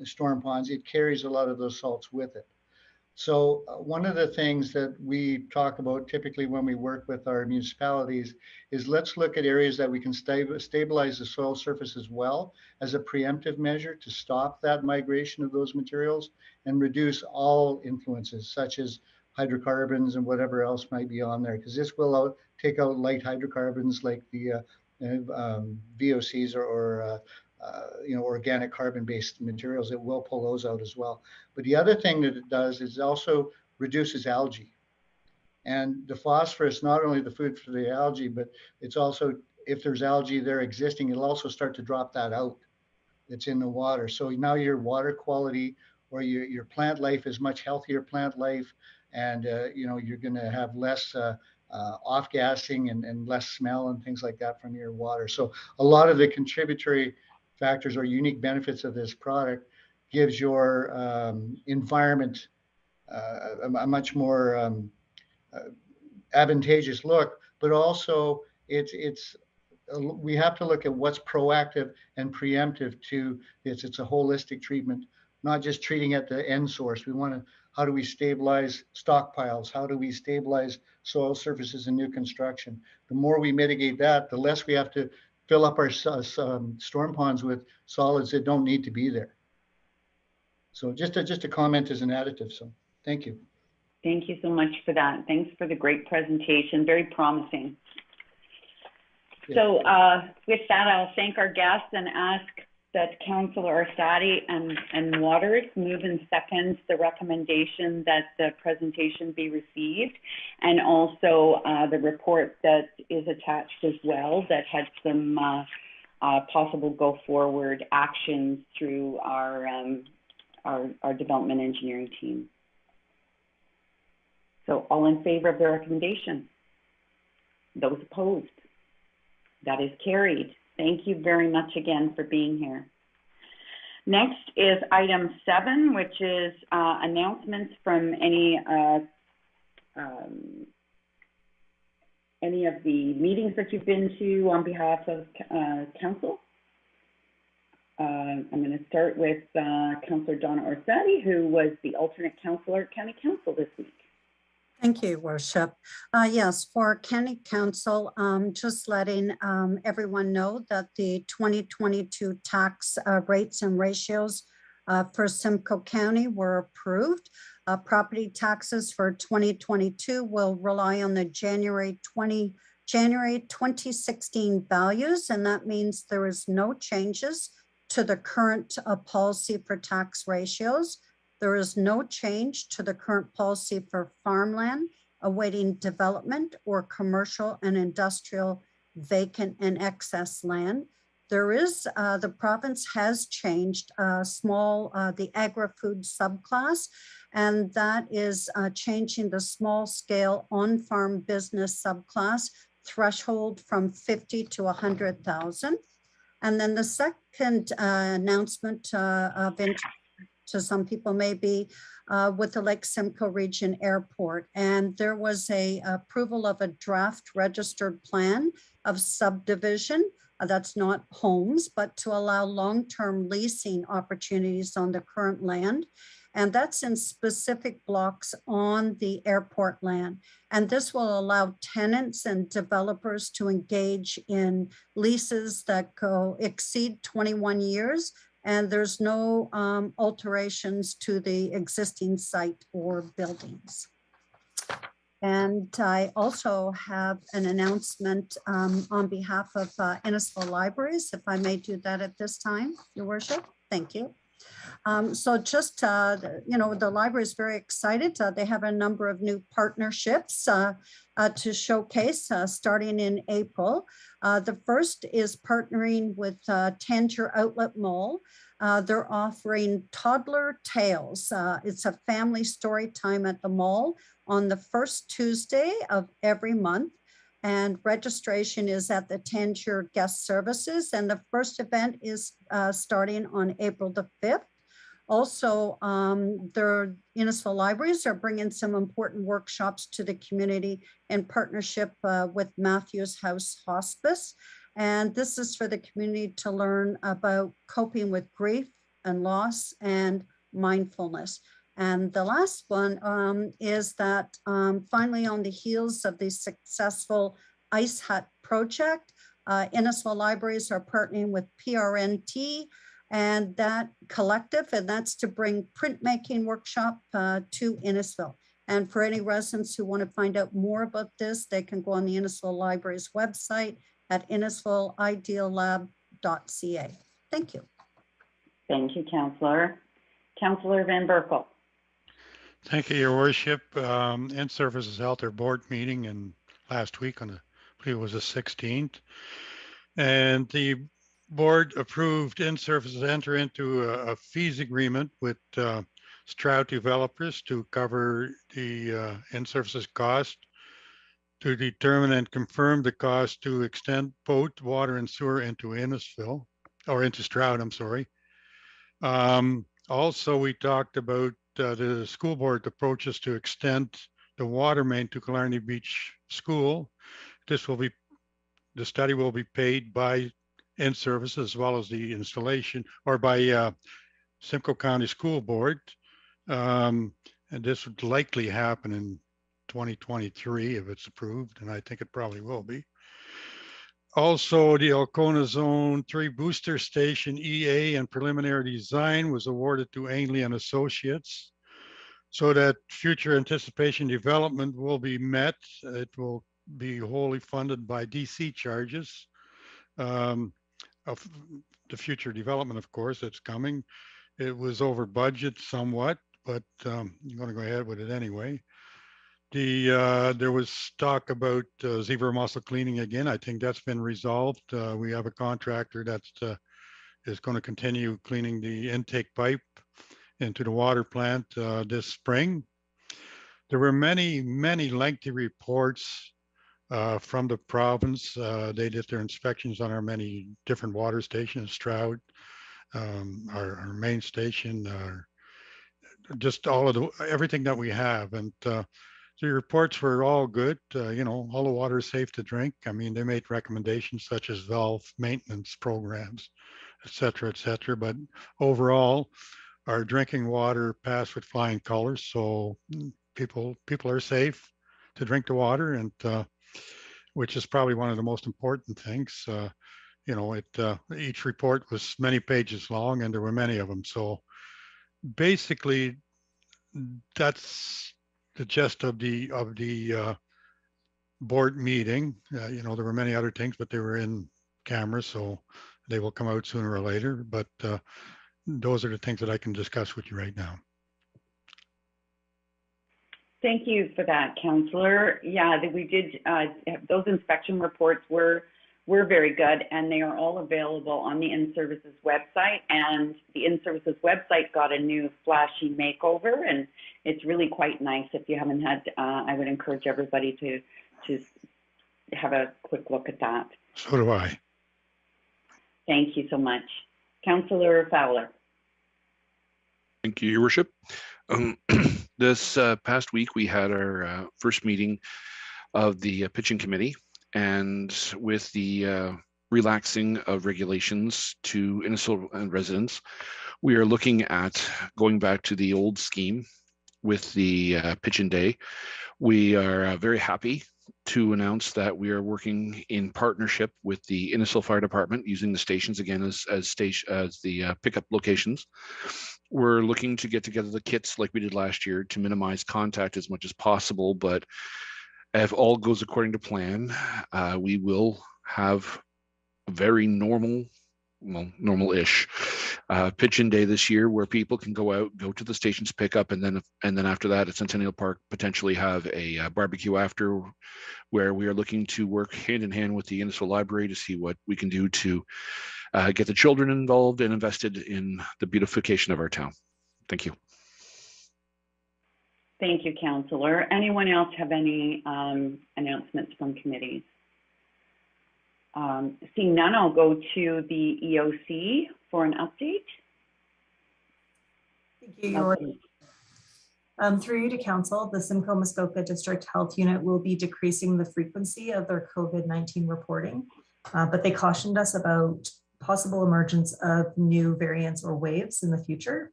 storm ponds, it carries a lot of those salts with it. So one of the things that we talk about typically when we work with our municipalities is let's look at areas that we can stabilize the soil surface as well as a preemptive measure to stop that migration of those materials and reduce all influences such as hydrocarbons and whatever else might be on there, because this will take out light hydrocarbons like the VOCs or organic carbon-based materials. It will pull those out as well. But the other thing that it does is also reduces algae. And the phosphorus, not only the food for the algae, but it's also, if there's algae there existing, it'll also start to drop that out that's in the water. So now your water quality or your plant life is much healthier plant life. And you're going to have less off-gassing and less smell and things like that from your water. So a lot of the contributory factors or unique benefits of this product gives your environment a much more advantageous look, but also we have to look at what's proactive and preemptive to this. It's a holistic treatment, not just treating at the end source. We want to, how do we stabilize stockpiles? How do we stabilize soil surfaces in new construction? The more we mitigate that, the less we have to fill up our storm ponds with solids that don't need to be there. So just a comment as an additive. So thank you. Thank you so much for that. Thanks for the great presentation. Very promising. Yeah. So with that, I'll thank our guests and ask that Councillor Orsatti and Waters move and second the recommendation that the presentation be received, and also the report that is attached as well that had some possible go forward actions through our development engineering team. So all in favor of the recommendation? Those opposed? That is carried. Thank you very much again for being here. Next is item 7, which is announcements from any of the meetings that you've been to on behalf of council. I'm going to start with Councillor Donna Orsatti, who was the alternate councillor at County Council this week. Thank you, Worship. Yes, for County Council, just letting everyone know that the 2022 tax rates and ratios for Simcoe County were approved. Property taxes for 2022 will rely on the January 2016 values, and that means there is no changes to the current policy for tax ratios. There is no change to the current policy for farmland awaiting development or commercial and industrial vacant and excess land. There is, the province has changed the agri-food subclass, and that is changing the small scale on-farm business subclass threshold from 50 to 100,000. And then the second announcement of interest to some people maybe with the Lake Simcoe Region Airport. And there was a approval of a draft registered plan of subdivision. That's not homes, but to allow long-term leasing opportunities on the current land. And that's in specific blocks on the airport land. And this will allow tenants and developers to engage in leases that exceed 21 years. And there's no alterations to the existing site or buildings. And I also have an announcement on behalf of Innisfil Libraries, if I may do that at this time, Your Worship. Thank you. So just, the library is very excited. They have a number of new partnerships to showcase starting in April. The first is partnering with Tangier Outlet Mall. They're offering Toddler Tales. It's a family story time at the mall on the first Tuesday of every month. And registration is at the Tangier Guest Services. And the first event is starting on April the 5th. Also, their Innisfil libraries are bringing some important workshops to the community in partnership with Matthews House Hospice. And this is for the community to learn about coping with grief and loss and mindfulness. And the last one is that finally, on the heels of the successful Ice Hut project, Innisfil libraries are partnering with PRNT and that collective, and that's to bring printmaking workshop to Innisfil. And for any residents who want to find out more about this, they can go on the Innisfil Libraries website at innisfilideallab.ca. Thank you. Thank you, Councillor. Councillor Van Berkel. Thank you, Your Worship. In-Services held their board meeting last week on I believe it was the 16th. And the board approved In-Services enter into a fees agreement with Stroud developers to cover the In-Services cost, to determine and confirm the cost to extend both water and sewer into Innisfil, or into Stroud, I'm sorry. Also, we talked about the school board approaches to extend the water main to Killarney Beach School. The study will be paid by In-Services as well as the installation, or by Simcoe County School Board. And this would likely happen in 2023 if it's approved, and I think it probably will be. Also, the Alcona Zone 3 Booster Station EA and preliminary design was awarded to Ainley and Associates, so that future anticipation development will be met. It will be wholly funded by DC charges of the future development, of course, that's coming. It was over budget somewhat, but I'm going to go ahead with it anyway. There was talk about zebra mussel cleaning again. I think that's been resolved. We have a contractor that is going to continue cleaning the intake pipe into the water plant this spring. There were many lengthy reports from the province. They did their inspections on our many different water stations, Stroud, our main station, just all of everything that we have. And the reports were all good. All the water is safe to drink. I mean, they made recommendations such as valve maintenance programs, et cetera, et cetera. But overall, our drinking water passed with flying colors. So people are safe to drink the water, and which is probably one of the most important things. Each report was many pages long, and there were many of them. So basically, that's the gist of the board meeting. There were many other things, but they were in camera, so they will come out sooner or later. But those are the things that I can discuss with you right now. Thank you for that, Councillor. Yeah, we did, those inspection reports were very good, and they are all available on the In-Services website. And the In-Services website got a new flashy makeover, and it's really quite nice. If you haven't had, I would encourage everybody to have a quick look at that. So do I. Thank you so much. Councillor Fowler. Thank you, Your Worship. This past week, we had our first meeting of the pitching committee, and with the relaxing of regulations to Innisfil residents, we are looking at going back to the old scheme with the pitch-in day. We are very happy to announce that we are working in partnership with the Innisfil Fire Department, using the stations again as the pickup locations. We're looking to get together the kits like we did last year to minimize contact as much as possible, but if all goes according to plan, we will have a very normal-ish pitch-in day this year, where people can go to the stations, pick up, and then after that at Centennial Park potentially have a barbecue after, where we are looking to work hand in hand with the Innisfil Library to see what we can do to get the children involved and invested in the beautification of our town. Thank you. Thank you, Councillor. Anyone else have any announcements from committees? Seeing none, I'll go to the EOC for an update. Thank you, Your through you to Council, the Simcoe Muskoka District Health Unit will be decreasing the frequency of their COVID-19 reporting, but they cautioned us about possible emergence of new variants or waves in the future.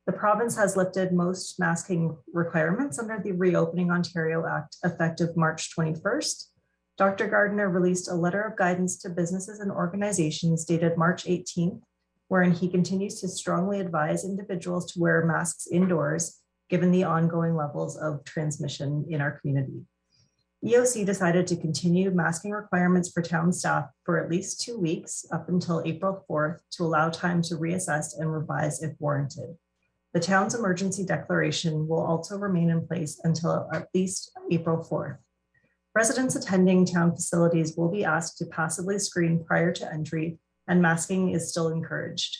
The province has lifted most masking requirements under the Reopening Ontario Act effective March 21st. Dr. Gardner released a letter of guidance to businesses and organizations dated March 18th, wherein he continues to strongly advise individuals to wear masks indoors given the ongoing levels of transmission in our community. EOC decided to continue masking requirements for town staff for at least 2 weeks up until April 4th to allow time to reassess and revise if warranted. The town's emergency declaration will also remain in place until at least April 4th. Residents attending town facilities will be asked to passively screen prior to entry, and masking is still encouraged.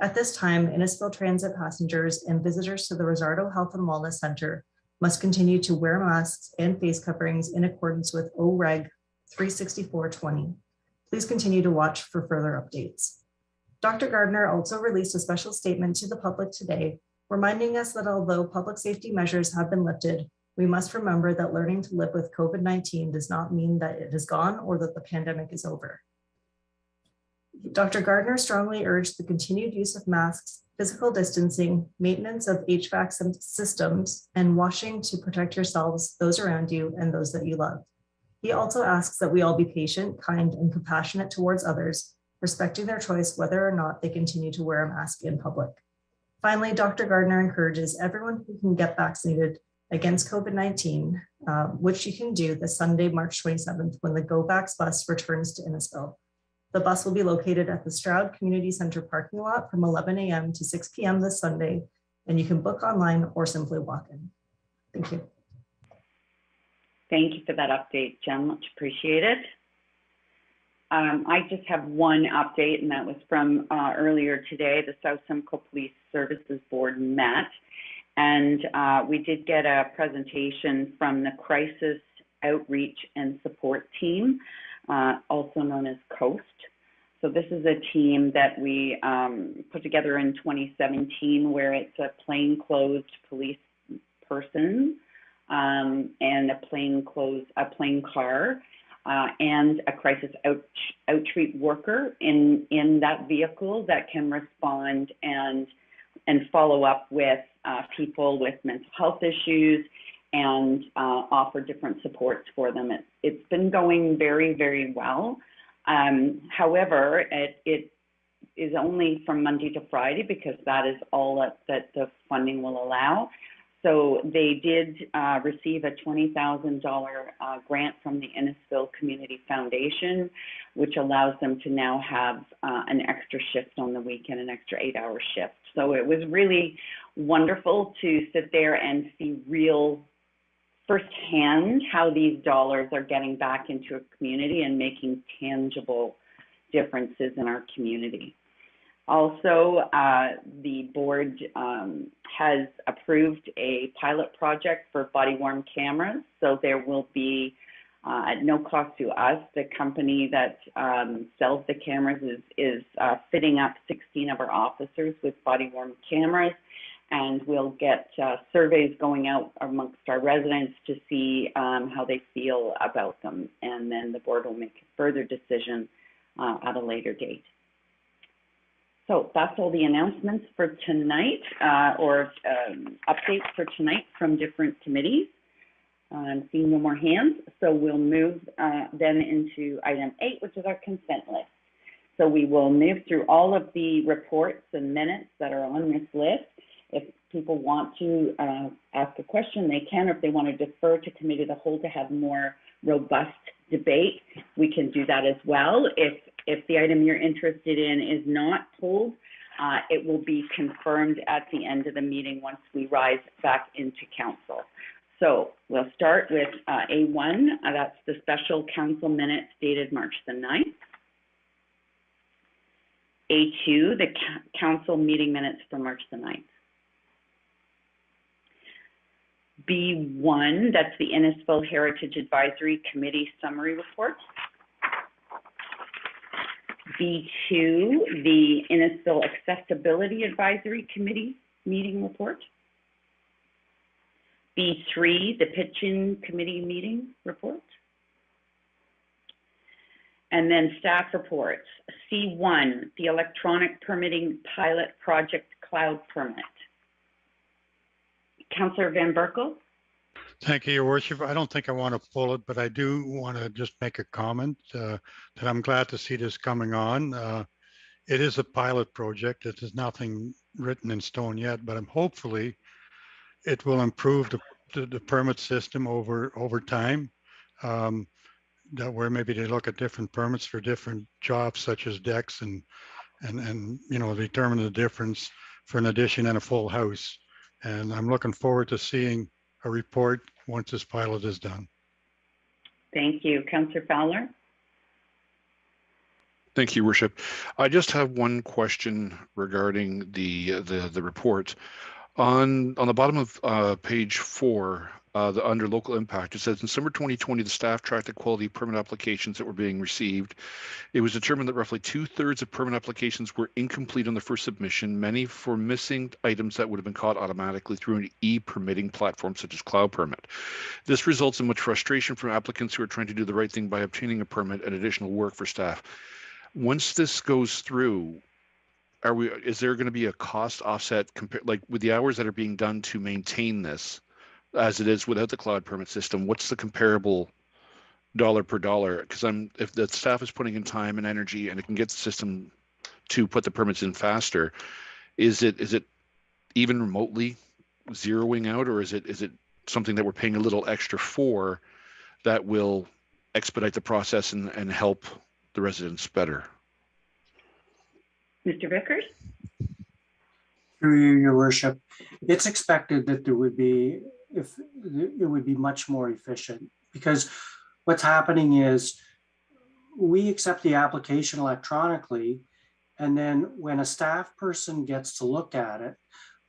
At this time, Innisfil Transit passengers and visitors to the Rosardo Health and Wellness Center must continue to wear masks and face coverings in accordance with OREG 36420. Please continue to watch for further updates. Dr. Gardner also released a special statement to the public today, reminding us that although public safety measures have been lifted, we must remember that learning to live with COVID-19 does not mean that it is gone or that the pandemic is over. Dr. Gardner strongly urged the continued use of masks, physical distancing, maintenance of HVAC systems, and washing to protect yourselves, those around you, and those that you love. He also asks that we all be patient, kind, and compassionate towards others, respecting their choice whether or not they continue to wear a mask in public. Finally, Dr. Gardner encourages everyone who can get vaccinated against COVID-19, which you can do this Sunday, March 27th, when the GoVax bus returns to Innisfil. The bus will be located at the Stroud Community Center parking lot from 11 a.m. to 6 p.m. this Sunday, and you can book online or simply walk in. Thank you. Thank you for that update, Jen, much appreciated. I just have one update, and that was from earlier today. The South Simcoe Police Services Board met, and we did get a presentation from the Crisis Outreach and Support Team, also known as COAST. So this is a team that we put together in 2017, where it's a plainclothes police person and a plain car and a crisis outreach worker in that vehicle that can respond and follow up with people with mental health issues and offer different supports for them. It's been going very, very well. However, it is only from Monday to Friday because that is all that the funding will allow. So they did receive a $20,000 grant from the Innisfil Community Foundation, which allows them to now have an extra shift on the weekend, an extra 8-hour shift. So it was really wonderful to sit there and see real firsthand how these dollars are getting back into a community and making tangible differences in our community. Also, the board has approved a pilot project for body-worn cameras. So there will be, at no cost to us, the company that sells the cameras is fitting up 16 of our officers with body-worn cameras. And we'll get surveys going out amongst our residents to see how they feel about them. And then the board will make a further decision at a later date. So that's all the announcements for tonight, or updates for tonight from different committees. I'm seeing no more hands, so we'll move then into item 8, which is our consent list. So we will move through all of the reports and minutes that are on this list. If people want to ask a question, they can, or if they want to defer to committee of the whole to have more robust debate, we can do that as well. If the item you're interested in is not pulled, it will be confirmed at the end of the meeting once we rise back into council. So we'll start with A1, that's the special council minutes dated March the 9th. A2, the council meeting minutes for March the 9th. B1, that's the Innisfil Heritage Advisory Committee Summary Report. B2, the Innisfil Accessibility Advisory Committee meeting report. B3, the Pitching Committee meeting report. And then staff reports. C1, the electronic permitting pilot project cloud permit. Councillor Van Berkel. Thank you, Your Worship. I don't think I want to pull it, but I do want to just make a comment that I'm glad to see this coming on. It is a pilot project. It is nothing written in stone yet, but hopefully it will improve the permit system over time. That where maybe they look at different permits for different jobs such as decks and you know, determine the difference for an addition and a full house. And I'm looking forward to seeing a report once this pilot is done. Thank you. Councillor Fowler. Thank you, Worship. I just have one question regarding the report. On the bottom of page 4, under local impact, it says in summer 2020, the staff tracked the quality of permit applications that were being received. It was determined that roughly 2/3 of permit applications were incomplete on the first submission, many for missing items that would have been caught automatically through an e-permitting platform such as Cloud Permit. This results in much frustration from applicants who are trying to do the right thing by obtaining a permit and additional work for staff. Once this goes through, is there going to be a cost offset like with the hours that are being done to maintain this as it is without the cloud permit system? What's the comparable dollar per dollar? Because if the staff is putting in time and energy and it can get the system to put the permits in faster, is it even remotely zeroing out, or is it something that we're paying a little extra for that will expedite the process and help the residents better? Mr. Vickers. Through you, Your Worship, it's expected that there would be, it would be much more efficient, because what's happening is we accept the application electronically, and then when a staff person gets to look at it,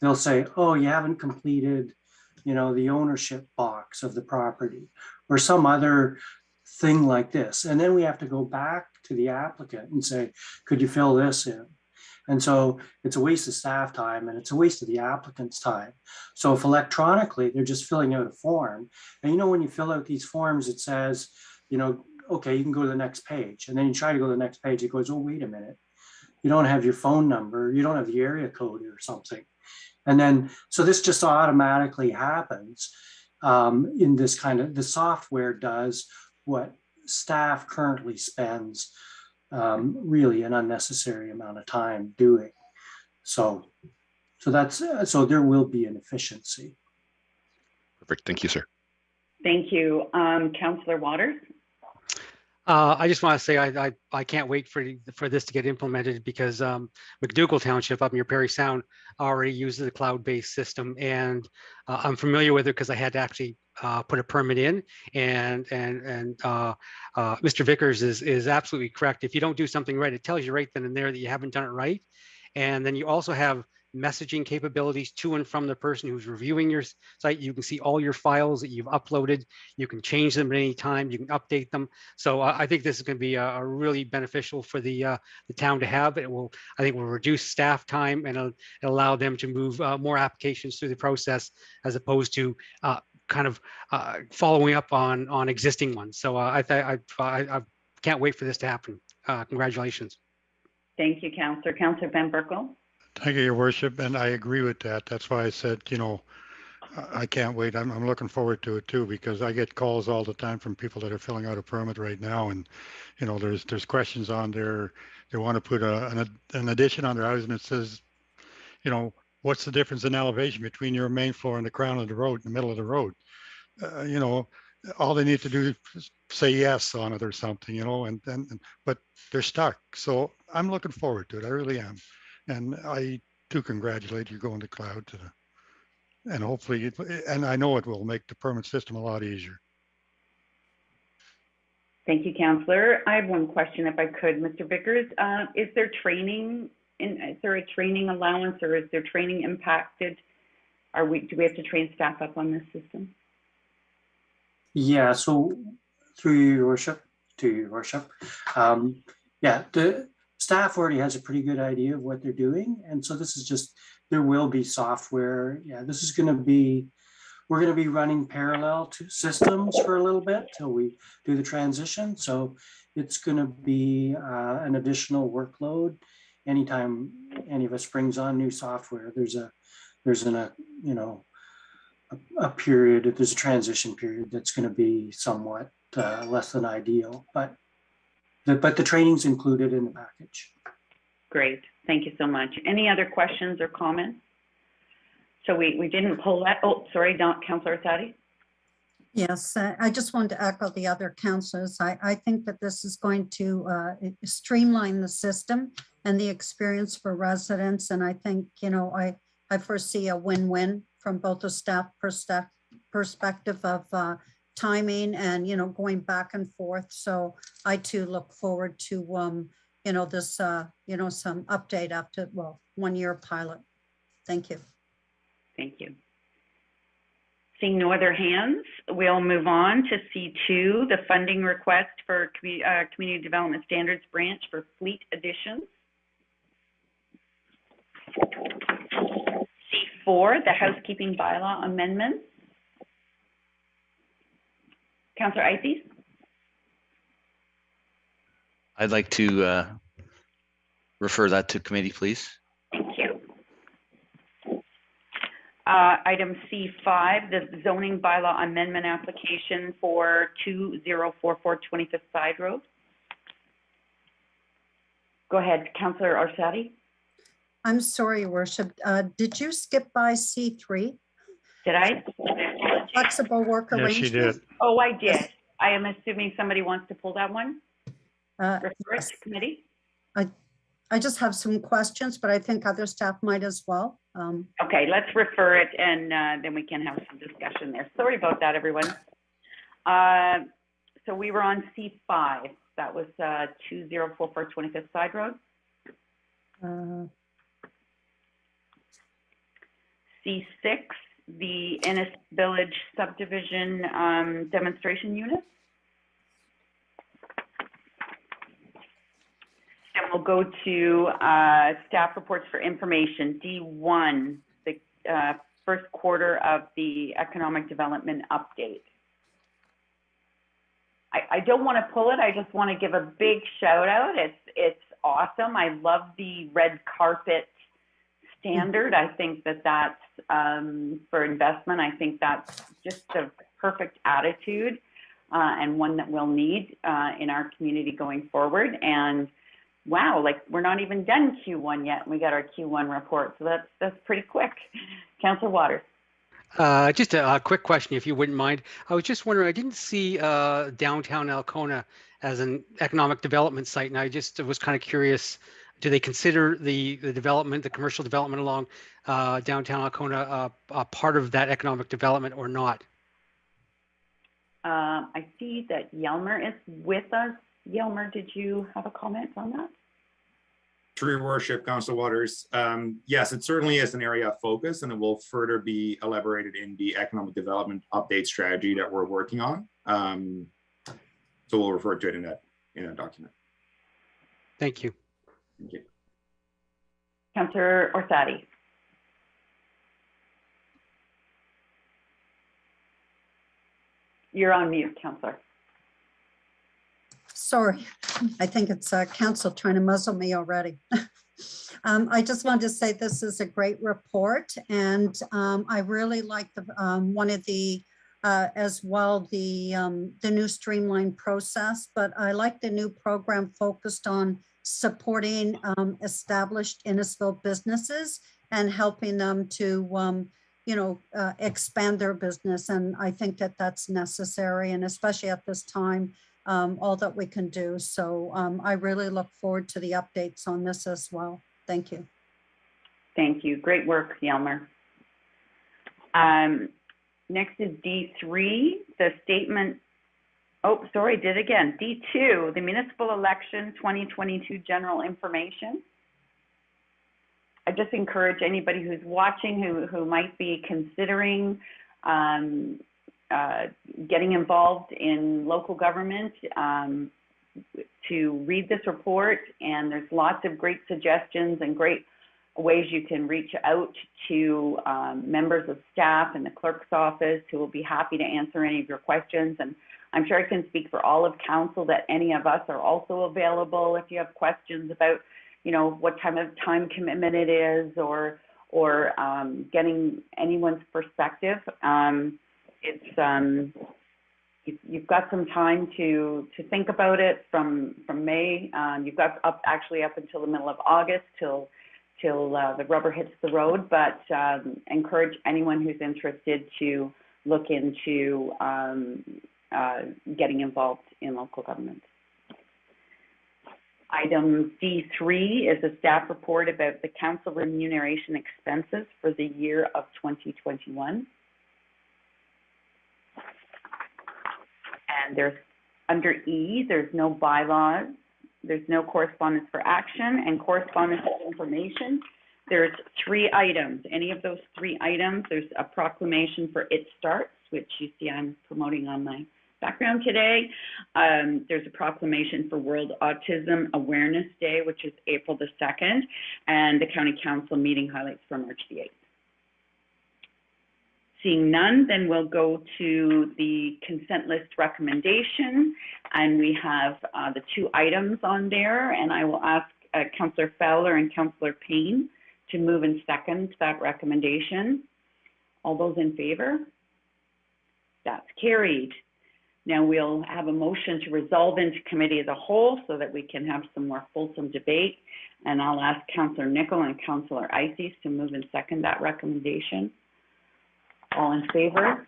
they'll say, oh, you haven't completed, you know, the ownership box of the property or some other thing like this. And then we have to go back to the applicant and say, could you fill this in? And so it's a waste of staff time and it's a waste of the applicant's time. So if electronically, they're just filling out a form, and you know, when you fill out these forms, it says, you know, okay, you can go to the next page. And then you try to go to the next page, it goes, oh, wait a minute. You don't have your phone number, you don't have the area code or something. And then, so this just automatically happens in this kind of, the software does what staff currently spends really an unnecessary amount of time doing. So there will be an efficiency. Perfect. Thank you, sir. Thank you. Councillor Waters. I just want to say I can't wait for this to get implemented, because McDougall Township up near Perry Sound already uses a cloud-based system, and I'm familiar with it because I had to actually put a permit in, and Mr. Vickers is absolutely correct. If you don't do something right, it tells you right then and there that you haven't done it right. And then you also have messaging capabilities to and from the person who's reviewing your site. You can see all your files that you've uploaded. You can change them at any time. You can update them. So I think this is going to be a really beneficial for the town to have. It will, I think, will reduce staff time and allow them to move more applications through the process, as opposed to kind of following up on existing ones. So I can't wait for this to happen. Congratulations. Thank you, Councillor. Councillor Van Berkel. Thank you, Your Worship, and I agree with that. That's why I said, you know, I can't wait. I'm looking forward to it too, because I get calls all the time from people that are filling out a permit right now, and you know, there's questions on there. They want to put an addition on their house, and it says, you know, what's the difference in elevation between your main floor and the crown of the road, in the middle of the road? You know, all they need to do is say yes on it or something, you know, but they're stuck. So I'm looking forward to it. I really am. And I do congratulate you going to cloud and hopefully, and I know it will make the permit system a lot easier. Thank you, Councillor. I have one question, if I could, Mr. Vickers. Is there training? Is there a training allowance, or is there training impacted? Do we have to train staff up on this system? Yeah. So through Your Worship, yeah, the staff already has a pretty good idea of what they're doing, and so this is just there will be software. Yeah, this is going to be, we're going to be running parallel to systems for a little bit till we do the transition. So it's going to be an additional workload. Anytime any of us brings on new software, there's a period, there's a transition period that's going to be somewhat less than ideal, but the training's included in the package. Great, thank you so much. Any other questions or comments? So we didn't pull that. Oh, sorry, Councillor Sadi. Yes, I just wanted to echo the other councillors. I think that this is going to streamline the system and the experience for residents. And I think, I foresee a win-win from both the staff perspective of timing and, going back and forth. So I too look forward to, this, some update after, 1 year pilot. Thank you. Thank you. Seeing no other hands, we'll move on to C2, the funding request for Community Development Standards Branch for fleet additions. C4, the housekeeping bylaw amendments. Councillor Eithes? I'd like to refer that to committee, please. Thank you. Item C5, the zoning bylaw amendment application for 2044 25th Side Road. Go ahead, Councillor Orsatti. I'm sorry, Your Worship. Did you skip by C3? Did I? Flexible work Yes, arrangements? she did. Oh, I did. I am assuming somebody wants to pull that one. Refer it to committee. I just have some questions, but I think other staff might as well. Okay, let's refer it and then we can have some discussion there. Sorry about that, everyone. So we were on C5. That was 2044 25th Side Road. C6, the Innis Village subdivision demonstration unit. Then we'll go to staff reports for information. D1, the first quarter of the economic development update. I don't want to pull it. I just want to give a big shout out. It's awesome. I love the red carpet standard. I think that's for investment. I think that's just a perfect attitude and one that we'll need in our community going forward. And wow, like we're not even done Q1 yet. We got our Q1 report, so that's pretty quick. Councillor Waters. Just a quick question, if you wouldn't mind. I was just wondering, I didn't see downtown Alcona as an economic development site, and I just was kind of curious, do they consider the development, the commercial development along downtown Alcona part of that economic development or not? I see that Yelmer is with us. Yelmer, did you have a comment on that? Through your worship, Councillor Waters. Yes, it certainly is an area of focus and it will further be elaborated in the economic development update strategy that we're working on. So we'll refer to it in that document. Thank you. Thank you. Councillor Orsatti. You're on mute, Councillor. Sorry, I think it's council trying to muzzle me already. I just wanted to say this is a great report, and I really like the one of the as well the new streamlined process. But I like the new program focused on supporting established Innisfil businesses and helping them to expand their business. And I think that that's necessary, and especially at this time. All that we can do. So I really look forward to the updates on this as well. Thank you. Thank you. Great work, Yelmer. Next is D3, the statement. Oh, sorry, did again. D2, the municipal election 2022 general information. I just encourage anybody who's watching who might be considering getting involved in local government to read this report, and there's lots of great suggestions and great ways you can reach out to members of staff in the clerk's office who will be happy to answer any of your questions. And I'm sure I can speak for all of council that any of us are also available if you have questions about, you know, what time commitment it is, or getting anyone's perspective. You've got some time to think about it from May. You've got up until the middle of August till the rubber hits the road, but encourage anyone who's interested to look into getting involved in local government. Item D3 is a staff report about the council remuneration expenses for the year of 2021. And there's, under E, there's no bylaws, there's no correspondence for action, and correspondence of information. There's 3 items. Any of those 3 items, there's a proclamation for It Starts, which you see I'm promoting on my background today. There's a proclamation for World Autism Awareness Day, which is April the 2nd, and the County Council meeting highlights for March the 8th. Seeing none, then we'll go to the consent list recommendation, and we have the 2 items on there, and I will ask Councillor Fowler and Councillor Payne to move and second that recommendation. All those in favor? That's carried. Now we'll have a motion to resolve into committee as a whole so that we can have some more fulsome debate, and I'll ask Councillor Nicol and Councillor Ices to move and second that recommendation. All in favor?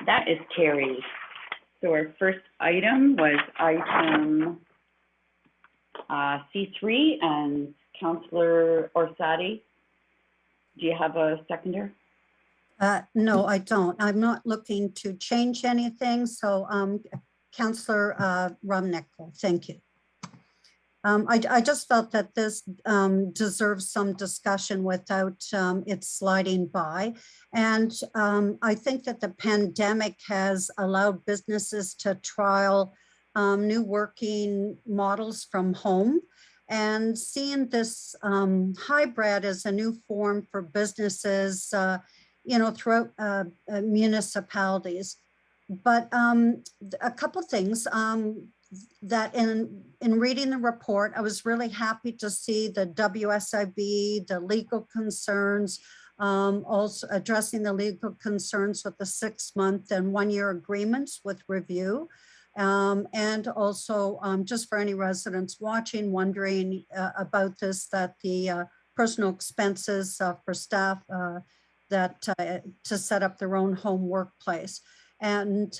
That is carried. So our first item was item C3, and Councillor Orsatti, do you have a seconder? No, I don't. I'm not looking to change anything. So Councillor Nicol, thank you. I just felt that this deserves some discussion without it sliding by. And I think that the pandemic has allowed businesses to trial new working models from home. And seeing this hybrid as a new form for businesses, you know, throughout municipalities. But a couple things. That in reading the report, I was really happy to see the WSIB, the legal concerns, also addressing the legal concerns with the 6-month and 1-year agreements with review. And also just for any residents watching, wondering about this, that the personal expenses for staff that to set up their own home workplace. And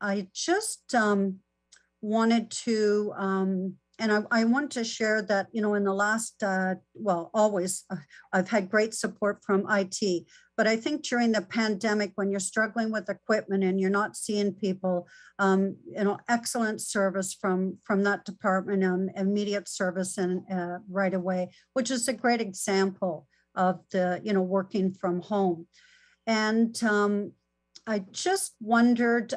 I just, wanted to, and I want to share that, you know, in the last, well, always, I've had great support from IT, but I think during the pandemic, when you're struggling with equipment and you're not seeing people, you know, excellent service from that department, immediate service and right away, which is a great example of the, you know, working from home. And I just wondered,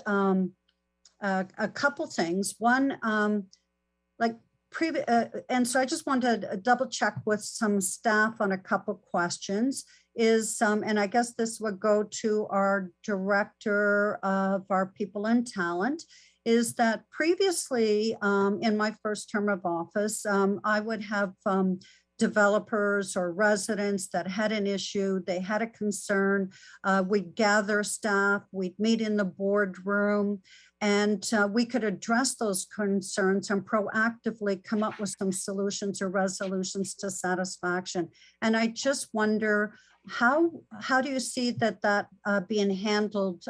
a couple things. One, like previous, and so I just wanted to double check with some staff on a couple questions. Is and I guess this would go to our director of our people and talent. Is that previously in my first term of office, I would have developers or residents that had an issue, they had a concern, we'd gather staff, we'd meet in the boardroom, and we could address those concerns and proactively come up with some solutions or resolutions to satisfaction. And I just wonder, how do you see that being handled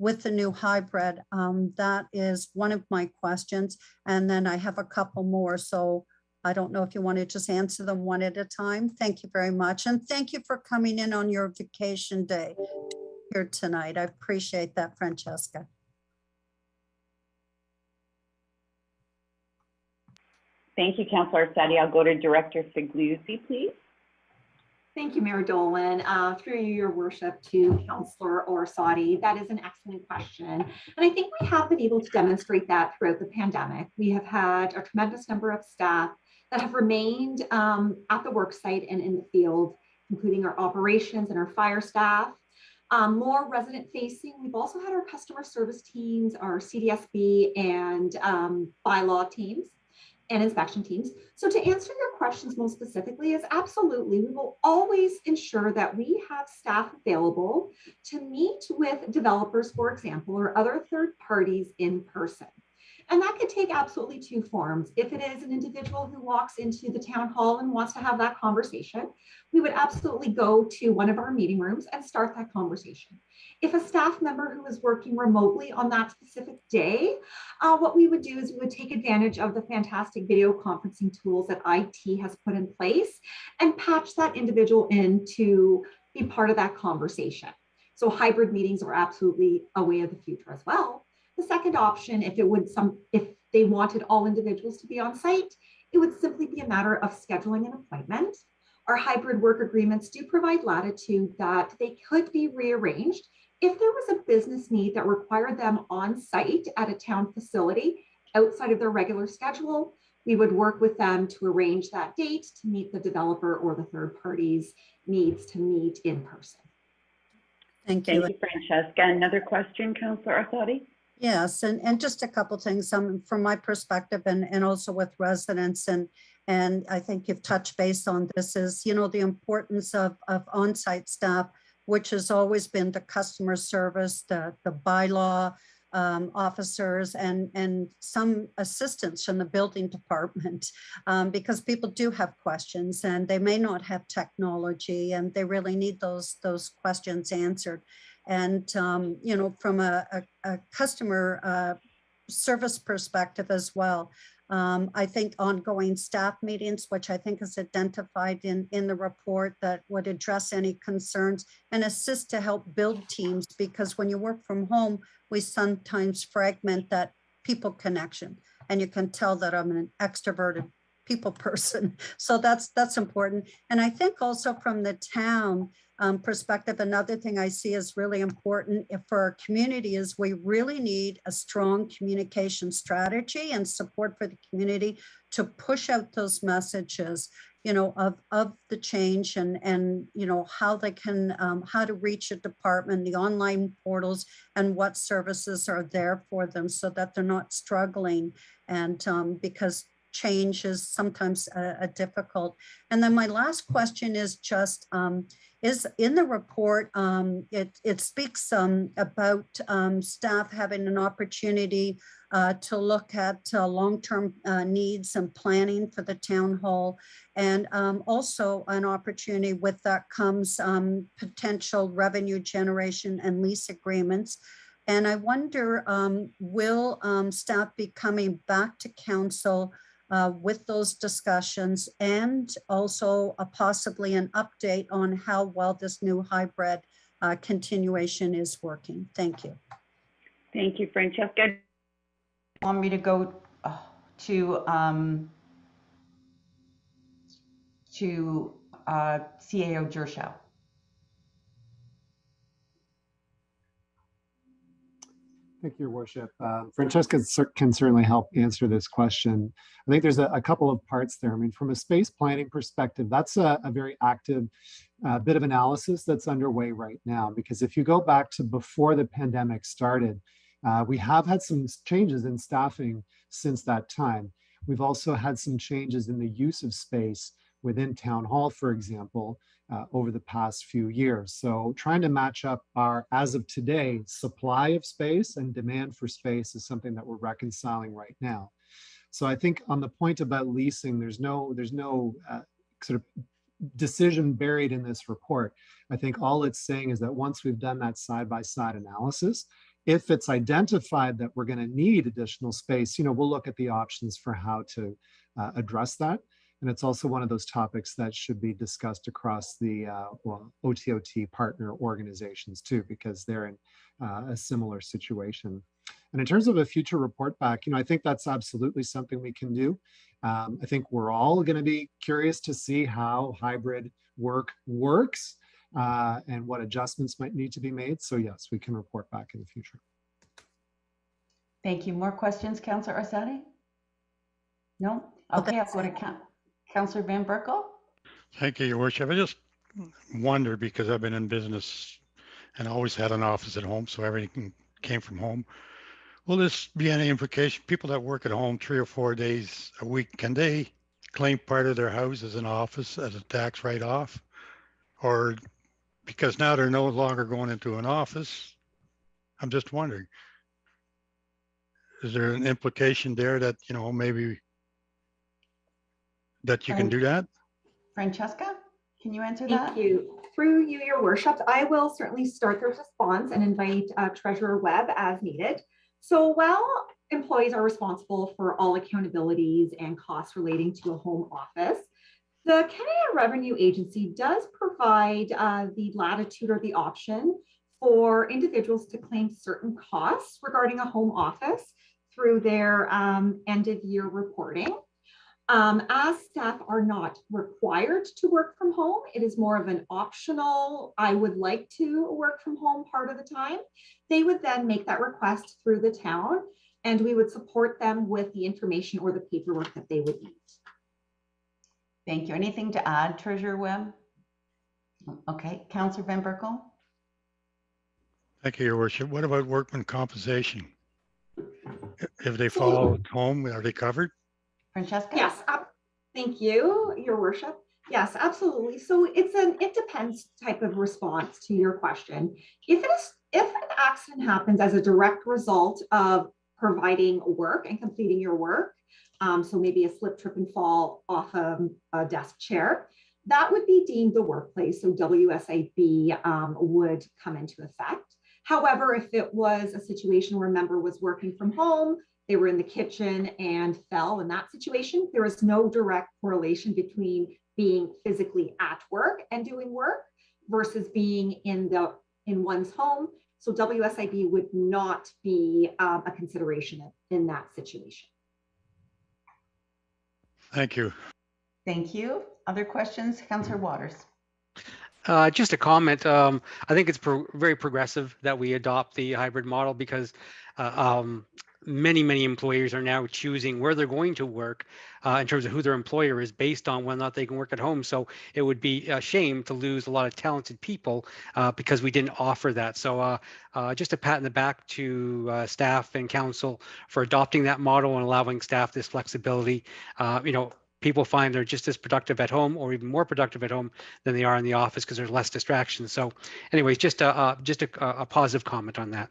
with the new hybrid? That is one of my questions. And then I have a couple more. So I don't know if you want to just answer them one at a time. Thank you very much. And thank you for coming in on your vacation day here tonight. I appreciate that, Francesca. Thank you, Councillor Orsatti. I'll go to Director Figliuzzi, please. Thank you, Mayor Dolan. Through you, Your Worship, to Councillor Orsatti. That is an excellent question. And I think we have been able to demonstrate that throughout the pandemic. We have had a tremendous number of staff that have remained at the work site and in the field, including our operations and our fire staff. More resident facing, we've also had our customer service teams, our CDSB and bylaw teams and inspection teams. So to answer your questions most specifically is absolutely, we will always ensure that we have staff available to meet with developers, for example, or other third parties in person. And that could take absolutely two forms. If it is an individual who walks into the town hall and wants to have that conversation, we would absolutely go to one of our meeting rooms and start that conversation. If a staff member who is working remotely on that specific day, what we would do is we would take advantage of the fantastic video conferencing tools that IT has put in place and patch that individual in to be part of that conversation. So hybrid meetings are absolutely a way of the future as well. The second option, if they wanted all individuals to be on site, it would simply be a matter of scheduling an appointment. Our hybrid work agreements do provide latitude that they could be rearranged if there was a business need that required them on site at a town facility outside of their regular schedule. We would work with them to arrange that date to meet the developer or the third party's needs to meet in person. Thank you. Thank you, Francesca. Another question, Councillor Arsati? Yes, and just a couple things from my perspective and also with residents, and I think you've touched base on this, is, you know, the importance of on-site staff, which has always been the customer service, the bylaw officers, and some assistants from the building department, because people do have questions and they may not have technology and they really need those questions answered. And, you know, from a customer service perspective as well, I think ongoing staff meetings, which I think is identified in the report, that would address any concerns and assist to help build teams, because when you work from home, we sometimes fragment that people connection, and you can tell that I'm an extroverted people person. So that's important. And I think also from the town perspective, another thing I see is really important for our community is we really need a strong communication strategy and support for the community to push out those messages, you know, of the change and you know, how they can, how to reach a department, the online portals, and what services are there for them so that they're not struggling. And because change is sometimes a difficult. And then my last question is just, is in the report, it speaks about staff having an opportunity to look at long-term needs and planning for the town hall, and also an opportunity with that comes potential revenue generation and lease agreements. And I wonder, will staff be coming back to council with those discussions, and also possibly an update on how well this new hybrid continuation is working? Thank you. Thank you, Francesca. Want me to go to CAO Gershow? Thank you, Your Worship. Francesca can certainly help answer this question. I think there's a couple of parts there. I mean, from a space planning perspective, that's a very active bit of analysis that's underway right now, because if you go back to before the pandemic started, we have had some changes in staffing since that time. We've also had some changes in the use of space within Town Hall, for example, over the past few years. So trying to match up our, as of today, supply of space and demand for space is something that we're reconciling right now. So I think on the point about leasing, there's no sort of decision buried in this report. I think all it's saying is that once we've done that side-by-side analysis, if it's identified that we're going to need additional space, you know, we'll look at the options for how to address that. And it's also one of those topics that should be discussed across the OTOT partner organizations too, because they're in a similar situation. And in terms of a future report back, you know, I think that's absolutely something we can do. I think we're all going to be curious to see how hybrid work works and what adjustments might need to be made. So yes, we can report back in the future. Thank you. More questions, Councillor Arsati? No? Okay, I'll go to Councillor Van Berkel? Thank you, Your Worship. I just wonder, because I've been in business and always had an office at home, so everything came from home. Will this be any implication? People that work at home 3 or 4 days a week, can they claim part of their house as an office as a tax write-off? Or because now they're no longer going into an office, I'm just wondering, is there an implication there that, you know, maybe that you can do that? Francesca, can you answer Thank that? you. Through you, Your Worship, I will certainly start the response and invite Treasurer Webb as needed. So while employees are responsible for all accountabilities and costs relating to a home office, the Canada Revenue Agency does provide the latitude or the option for individuals to claim certain costs regarding a home office through their end of year reporting. As staff are not required to work from home, it is more of an optional, I would like to work from home part of the time. They would then make that request through the town and we would support them with the information or the paperwork that they would need. Thank you. Anything to add, Treasurer Webb? Okay, Councillor Van Berkel? Thank you, Your Worship. What about workman compensation? If they fall at home, are they covered? Francesca? Yes, thank you, Your Worship. Yes, absolutely. So it's an it depends type of response to your question. If an accident happens as a direct result of providing work and completing your work, so maybe a slip, trip, and fall off a desk chair, that would be deemed the workplace. So WSIB would come into effect. However, if it was a situation where a member was working from home, they were in the kitchen and fell in that situation, there is no direct correlation between being physically at work and doing work versus being in one's home. So WSIB would not be a consideration in that situation. Thank you. Thank you. Other questions? Councillor Waters. Just a comment. I think it's very progressive that we adopt the hybrid model because many employers are now choosing where they're going to work in terms of who their employer is based on whether or not they can work at home. So it would be a shame to lose a lot of talented people because we didn't offer that. So just a pat in the back to staff and council for adopting that model and allowing staff this flexibility. You know, people find they're just as productive at home or even more productive at home than they are in the office because there's less distractions. So anyways, just a positive comment on that.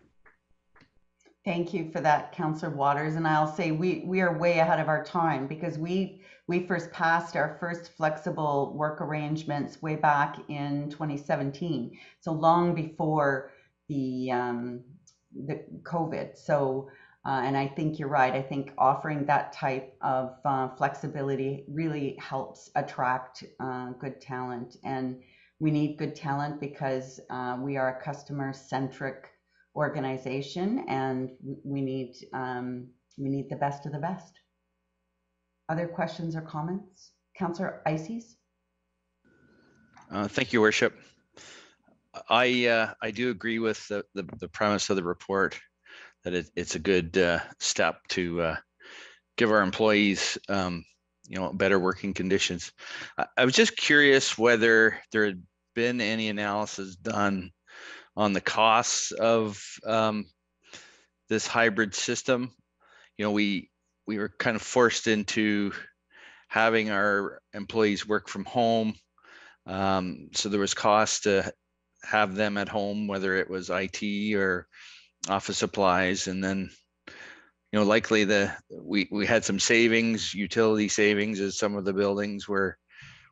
Thank you for that, Councillor Waters. And I'll say we are way ahead of our time because we first passed our first flexible work arrangements way back in 2017. So long before the COVID. So and I think you're right. I think offering that type of flexibility really helps attract good talent. And we need good talent because we are a customer-centric organization and we need the best of the best. Other questions or comments? Councillor Ices? Thank you, Worship. I do agree with the premise of the report that it's a good step to give our employees you know, better working conditions. I was just curious whether there had been any analysis done on the costs of this hybrid system. You know, we were kind of forced into having our employees work from home. So there was cost to have them at home, whether it was IT or office supplies. And then, you know, likely we had some savings, utility savings, as some of the buildings were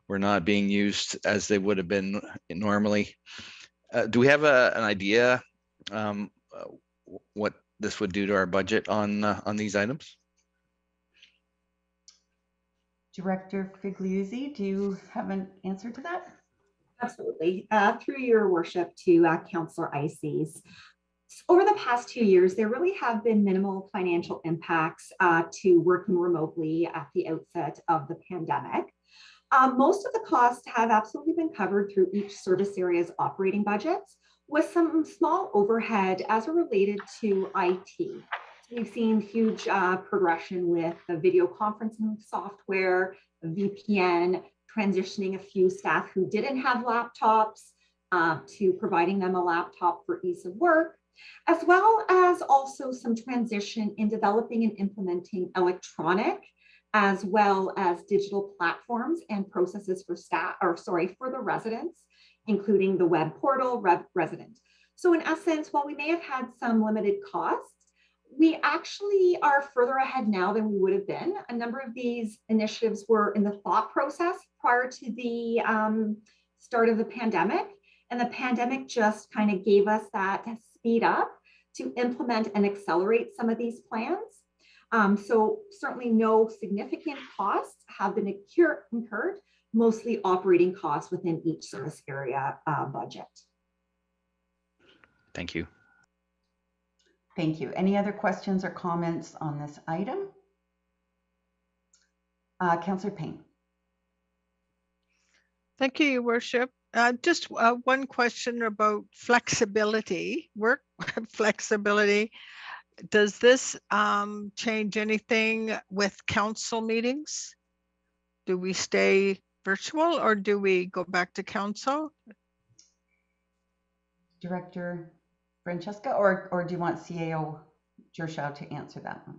not being used as they would have been normally. Do we have an idea what this would do to our budget on these items? Director Figliuzzi, do you have an answer to that? Absolutely. Through your worship to Councillor Ices. Over the past 2 years, there really have been minimal financial impacts to working remotely at the outset of the pandemic. Most of the costs have absolutely been covered through each service area's operating budgets, with some small overhead as it related to IT. We've seen huge progression with the video conferencing software, VPN, transitioning a few staff who didn't have laptops to providing them a laptop for ease of work, as well as also some transition in developing and implementing electronic as well as digital platforms and processes for for the residents, including the web portal, Resident. So in essence, while we may have had some limited costs, we actually are further ahead now than we would have been. A number of these initiatives were in the thought process prior to the start of the pandemic. And the pandemic just kind of gave us that speed up to implement and accelerate some of these plans. So certainly no significant costs have been incurred, mostly operating costs within each service area budget. Thank you. Thank you. Any other questions or comments on this item? Councillor Payne. Thank you, Your Worship. Just one question about flexibility, work flexibility. Does this change anything with council meetings? Do we stay virtual or do we go back to council? Director Francesca, or do you want CAO Gershaw to answer that one?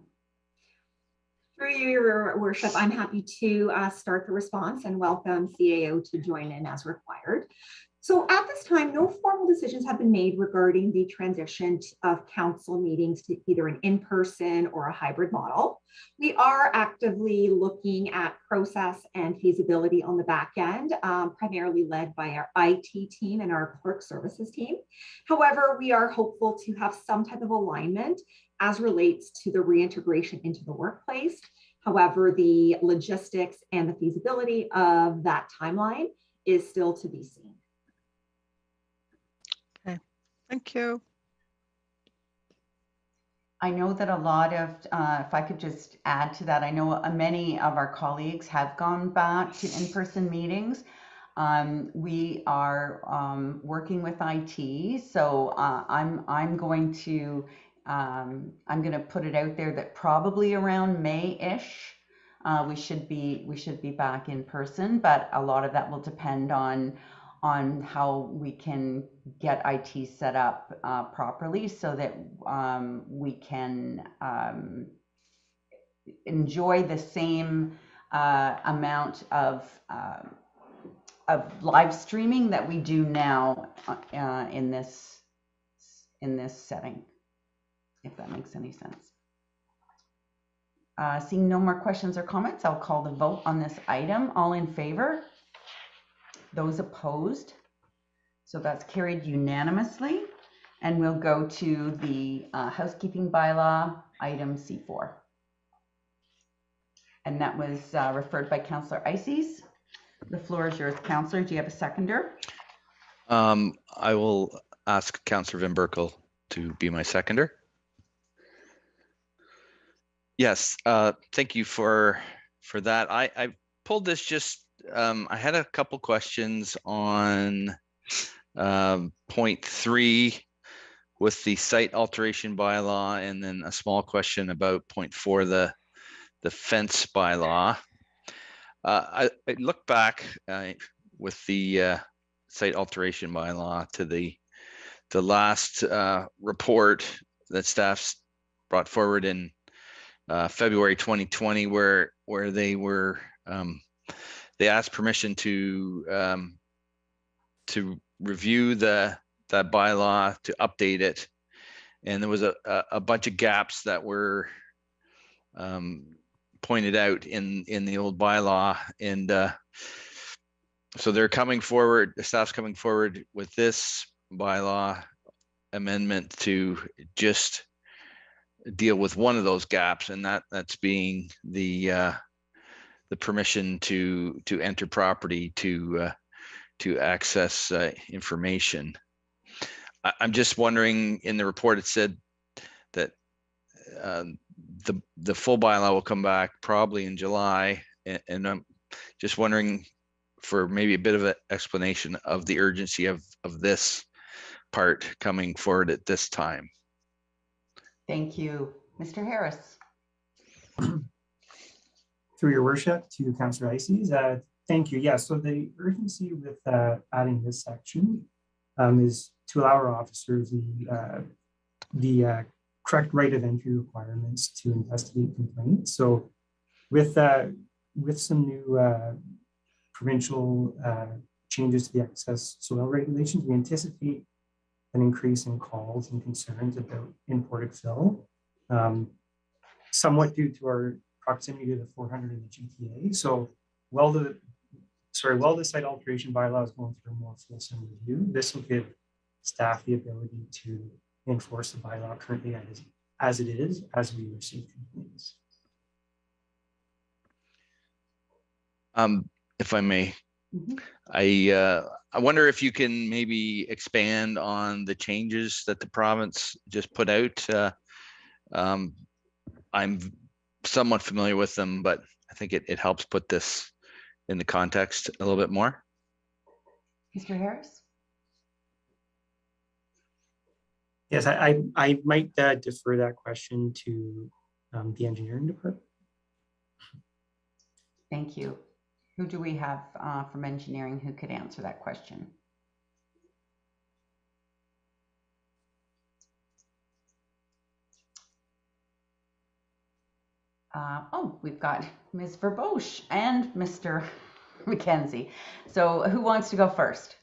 Through you, Your Worship, I'm happy to start the response and welcome CAO to join in as required. So at this time, no formal decisions have been made regarding the transition of council meetings to either an in-person or a hybrid model. We are actively looking at process and feasibility on the back end, primarily led by our IT team and our clerk services team. However, we are hopeful to have some type of alignment as relates to the reintegration into the workplace. However, the logistics and the feasibility of that timeline is still to be seen. Okay, thank you. I know that a lot of, if I could just add to that, I know many of our colleagues have gone back to in-person meetings. We are working with IT, so I'm going to put it out there that probably around May-ish, we should be back in person, but a lot of that will depend on how we can get IT set up properly so that we can enjoy the same amount of live streaming that we do now in this setting, if that makes any sense. Seeing no more questions or comments, I'll call the vote on this item. All in favor? Those opposed? So that's carried unanimously. And we'll go to the housekeeping bylaw, item C4. And that was referred by Councillor Ices. The floor is yours, Councillor. Do you have a seconder? I will ask Councillor Van Berkel to be my seconder. Yes, thank you for that. I pulled this just, I had a couple questions on point 3 with the site alteration bylaw, and then a small question about point 4, the fence bylaw. I looked back with the site alteration bylaw to the last report that staff brought forward in February 2020, where they were they asked permission to review that bylaw, to update it, and there was a bunch of gaps that were pointed out in the old bylaw, and so they're coming forward, the staff's coming forward with this bylaw amendment to just deal with one of those gaps, and that's being the permission to enter property to access information. I'm just wondering, in the report it said that the full bylaw will come back probably in July, and I'm just wondering for maybe a bit of an explanation of the urgency of this part coming forward at this time. Thank you. Mr. Harris. Through your worship to Councillor Ices, thank you. Yeah, so the urgency with adding this section is to allow our officers the correct right of entry requirements to investigate complaints. So with some new provincial changes to the excess soil regulations, we anticipate an increase in calls and concerns about imported fill, somewhat due to our proximity to the 400 in the GTA. So while the site alteration bylaw is going through a more fulsome review, this will give staff the ability to enforce the bylaw currently as it is, as we receive complaints. If I may, I wonder if you can maybe expand on the changes that the province just put out. I'm somewhat familiar with them, but I think it helps put this in the context a little bit more. Mr. Harris? Yes, I might defer that question to the engineering department. Thank you. Who do we have from engineering who could answer that question? Oh, we've got Ms. Verbosch and Mr. Mackenzie. So who wants to go first?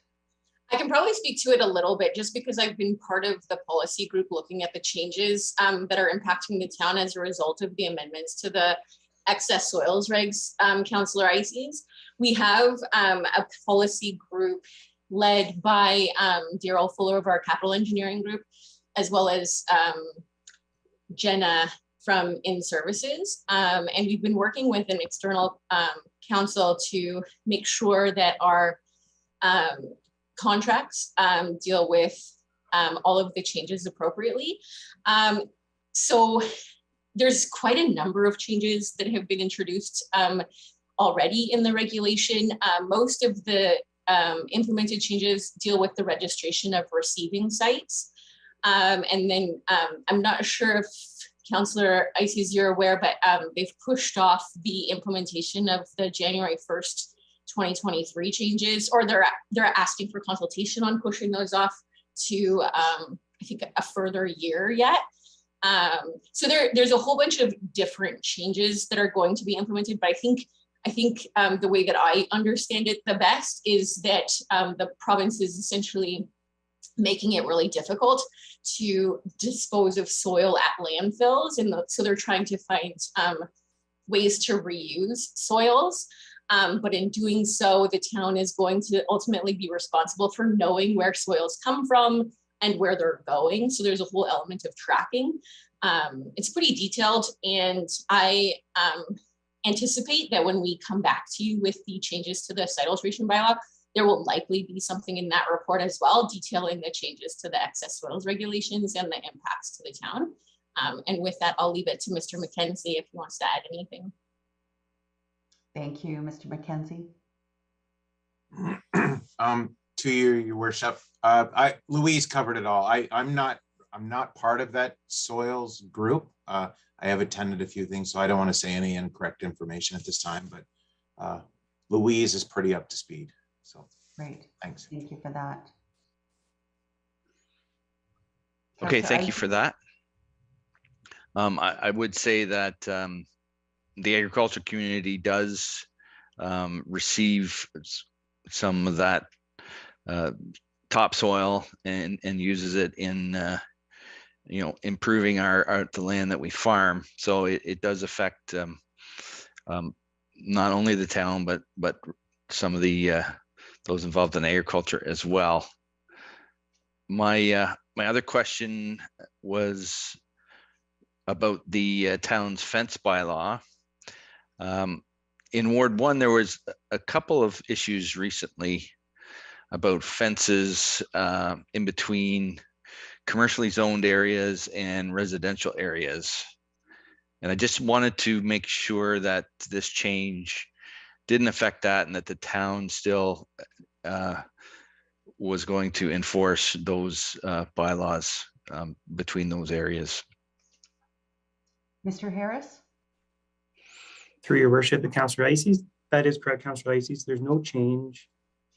I can probably speak to it a little bit just because I've been part of the policy group looking at the changes that are impacting the town as a result of the amendments to the excess soils regs, Councillor Ices. We have a policy group led by Daryl Fuller of our capital engineering group, as well as Jenna from In Services. And we've been working with an external counsel to make sure that our contracts deal with all of the changes appropriately. So there's quite a number of changes that have been introduced already in the regulation. Most of the implemented changes deal with the registration of receiving sites. And then I'm not sure if Councillor Ices, you're aware, but they've pushed off the implementation of the January 1st, 2023 changes, or they're asking for consultation on pushing those off to I think a further year yet. So there's a whole bunch of different changes that are going to be implemented, but I think the way that I understand it the best is that the province is essentially making it really difficult to dispose of soil at landfills, and so they're trying to find ways to reuse soils. But in doing so, the town is going to ultimately be responsible for knowing where soils come from and where they're going. So there's a whole element of tracking. It's pretty detailed, and I anticipate that when we come back to you with the changes to the site alteration bylaw, there will likely be something in that report as well, detailing the changes to the excess soils regulations and the impacts to the town. And with that, I'll leave it to Mr. Mackenzie if he wants to add anything. Thank you, Mr. Mackenzie. To your worship, Louise covered it all. I'm not part of that soils group. I have attended a few things, so I don't want to say any incorrect information at this time, but Louise is pretty up to speed. So great. Thanks. Thank you for that. Okay, thank you for that. I would say that the agriculture community does receive some of that topsoil and uses it in improving the land that we farm. So it does affect not only the town but some of the those involved in agriculture as well. My other question was about the town's fence bylaw. In Ward 1, there was a couple of issues recently about fences in between commercially zoned areas and residential areas. And I just wanted to make sure that this change didn't affect that and that the town still was going to enforce those bylaws between those areas. Mr. Harris? Through your worship, Councillor Ices, that is correct, Councillor Ices. There's no change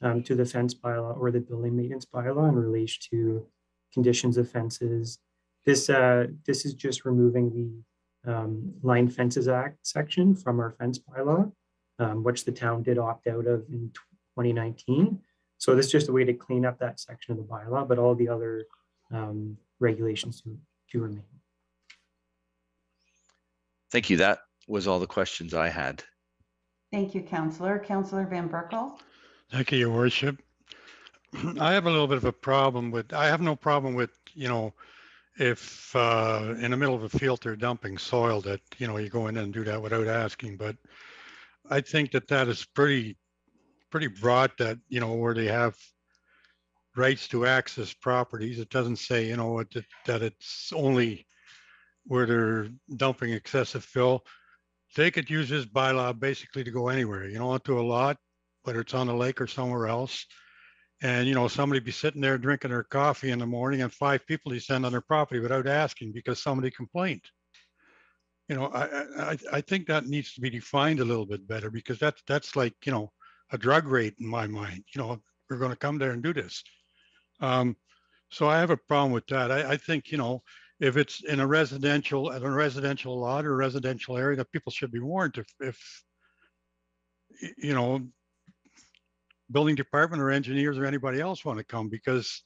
to the fence bylaw or the building maintenance bylaw in relation to conditions of fences. This is just removing the Line Fences Act section from our fence bylaw, which the town did opt out of in 2019. So this is just a way to clean up that section of the bylaw, but all the other regulations do remain. Thank you. That was all the questions I had. Thank you, Councillor. Councillor Van Berkel? Thank you, Your Worship. I have a little bit of a problem with, I have no problem with, you know, if in the middle of a field they're dumping soil that, you know, you go in and do that without asking. But I think that that is pretty broad, that, you know, where they have rights to access properties. It doesn't say, you know, that it's only where they're dumping excessive fill. They could use this bylaw basically to go anywhere, you know, onto a lot, whether it's on a lake or somewhere else. And, you know, somebody be sitting there drinking their coffee in the morning and 5 people descend on their property without asking because somebody complained. You know, I think that needs to be defined a little bit better, because that's like, you know, a drug rate in my mind. You know, we're going to come there and do this. So I have a problem with that. I think, you know, if it's in a residential lot or a residential area, that people should be warned if you know, building department or engineers or anybody else want to come, because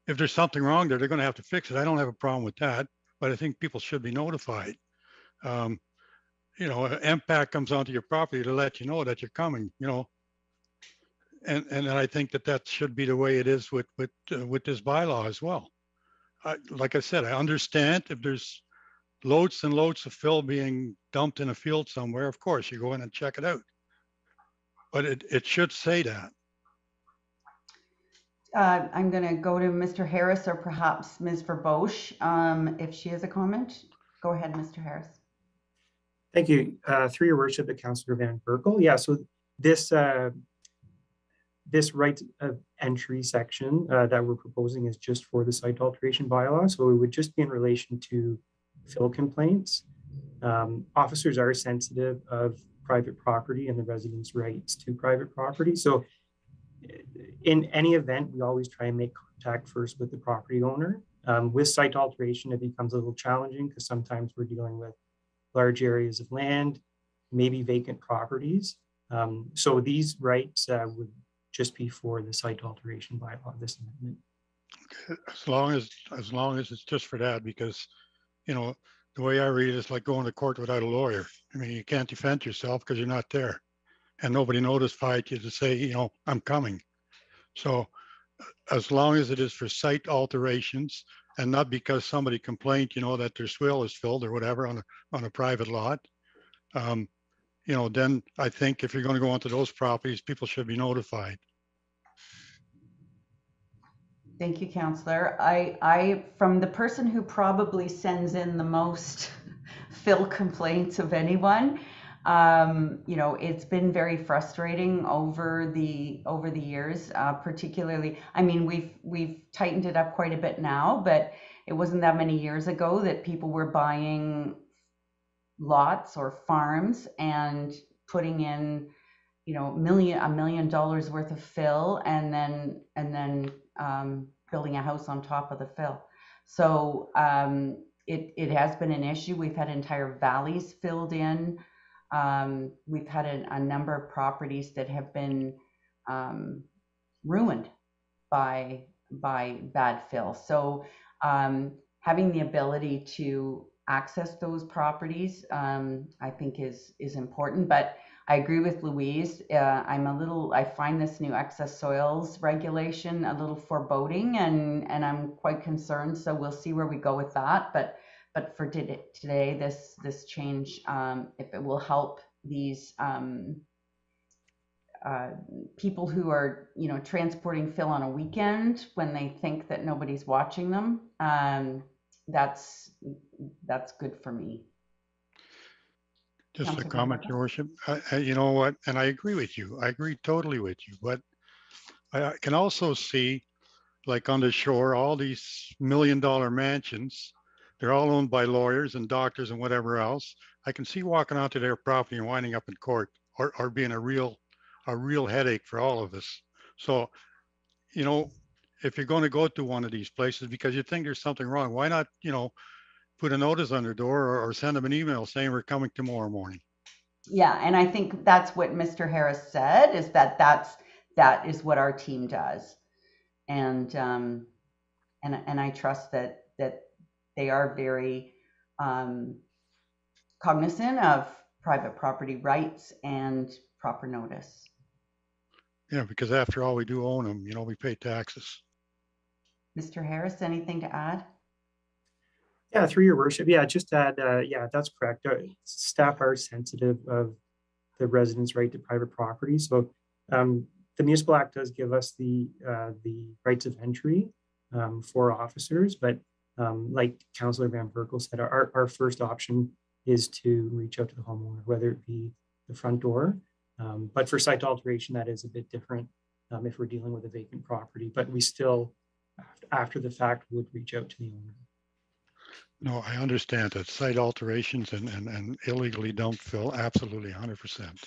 if there's something wrong there, they're going to have to fix it. I don't have a problem with that, but I think people should be notified. You know, MPAC comes onto your property to let you know that you're coming, you know, and I think that should be the way it is with this bylaw as well. Like I said, I understand if there's loads and loads of fill being dumped in a field somewhere, of course you go in and check it out. But it should say that. I'm going to go to Mr. Harris or perhaps Ms. Verbosch if she has a comment. Go ahead, Mr. Harris. Thank you. Through your worship, the Councillor Van Berkel. Yeah, so this right of entry section that we're proposing is just for the site alteration bylaw. So it would just be in relation to fill complaints. Officers are sensitive of private property and the residents' rights to private property. So in any event, we always try and make contact first with the property owner. With site alteration, it becomes a little challenging because sometimes we're dealing with large areas of land, maybe vacant properties. So these rights would just be for the site alteration bylaw, this amendment. Okay. As long as it's just for that, because, you know, the way I read it, it's like going to court without a lawyer. I mean, you can't defend yourself because you're not there, and nobody notified you to say, you know, I'm coming. So as long as it is for site alterations and not because somebody complained, you know, that their swale is filled or whatever on a private lot, you know, then I think if you're going to go onto those properties, people should be notified. Thank you, Councillor. I from the person who probably sends in the most fill complaints of anyone, you know, it's been very frustrating over the years, particularly. I mean, we've tightened it up quite a bit now, but it wasn't that many years ago that people were buying lots or farms and putting in, you know, $1 million worth of fill and then building a house on top of the fill. So it has been an issue. We've had entire valleys filled in. We've had a number of properties that have been ruined by bad fill. So having the ability to access those properties, I think is important. But I agree with Louise. I find this new excess soils regulation a little foreboding, and I'm quite concerned. So we'll see where we go with that. But for today, this change, if it will help these people who are, you know, transporting fill on a weekend when they think that nobody's watching them, that's good for me. Just Councilor a comment, Your Worship. You know what? And I agree with you. I agree totally with you. But I can also see, like on the shore, all these $1 million mansions They're all owned by lawyers and doctors and whatever else. I can see walking onto their property and winding up in court or being a real headache for all of us. So, you know, if you're going to go to one of these places because you think there's something wrong, why not, you know, put a notice on their door or send them an email saying we're coming tomorrow morning? Yeah, and I think that's what Mr. Harris said, is that is what our team does. And I trust that they are very cognizant of private property rights and proper notice. Yeah, because after all, we do own them, you know, we pay taxes. Mr. Harris, anything to add? Yeah, through your worship. Yeah, just to add, yeah, that's correct. Staff are sensitive of the residents' right to private property. So the Municipal Act does give us the rights of entry for officers, but like Councillor Van Berkel said, our first option is to reach out to the homeowner, whether it be the front door. But for site alteration, that is a bit different if we're dealing with a vacant property, but we still, after the fact, would reach out to the owner. No, I understand that site alterations and illegally dumped fill, absolutely 100%.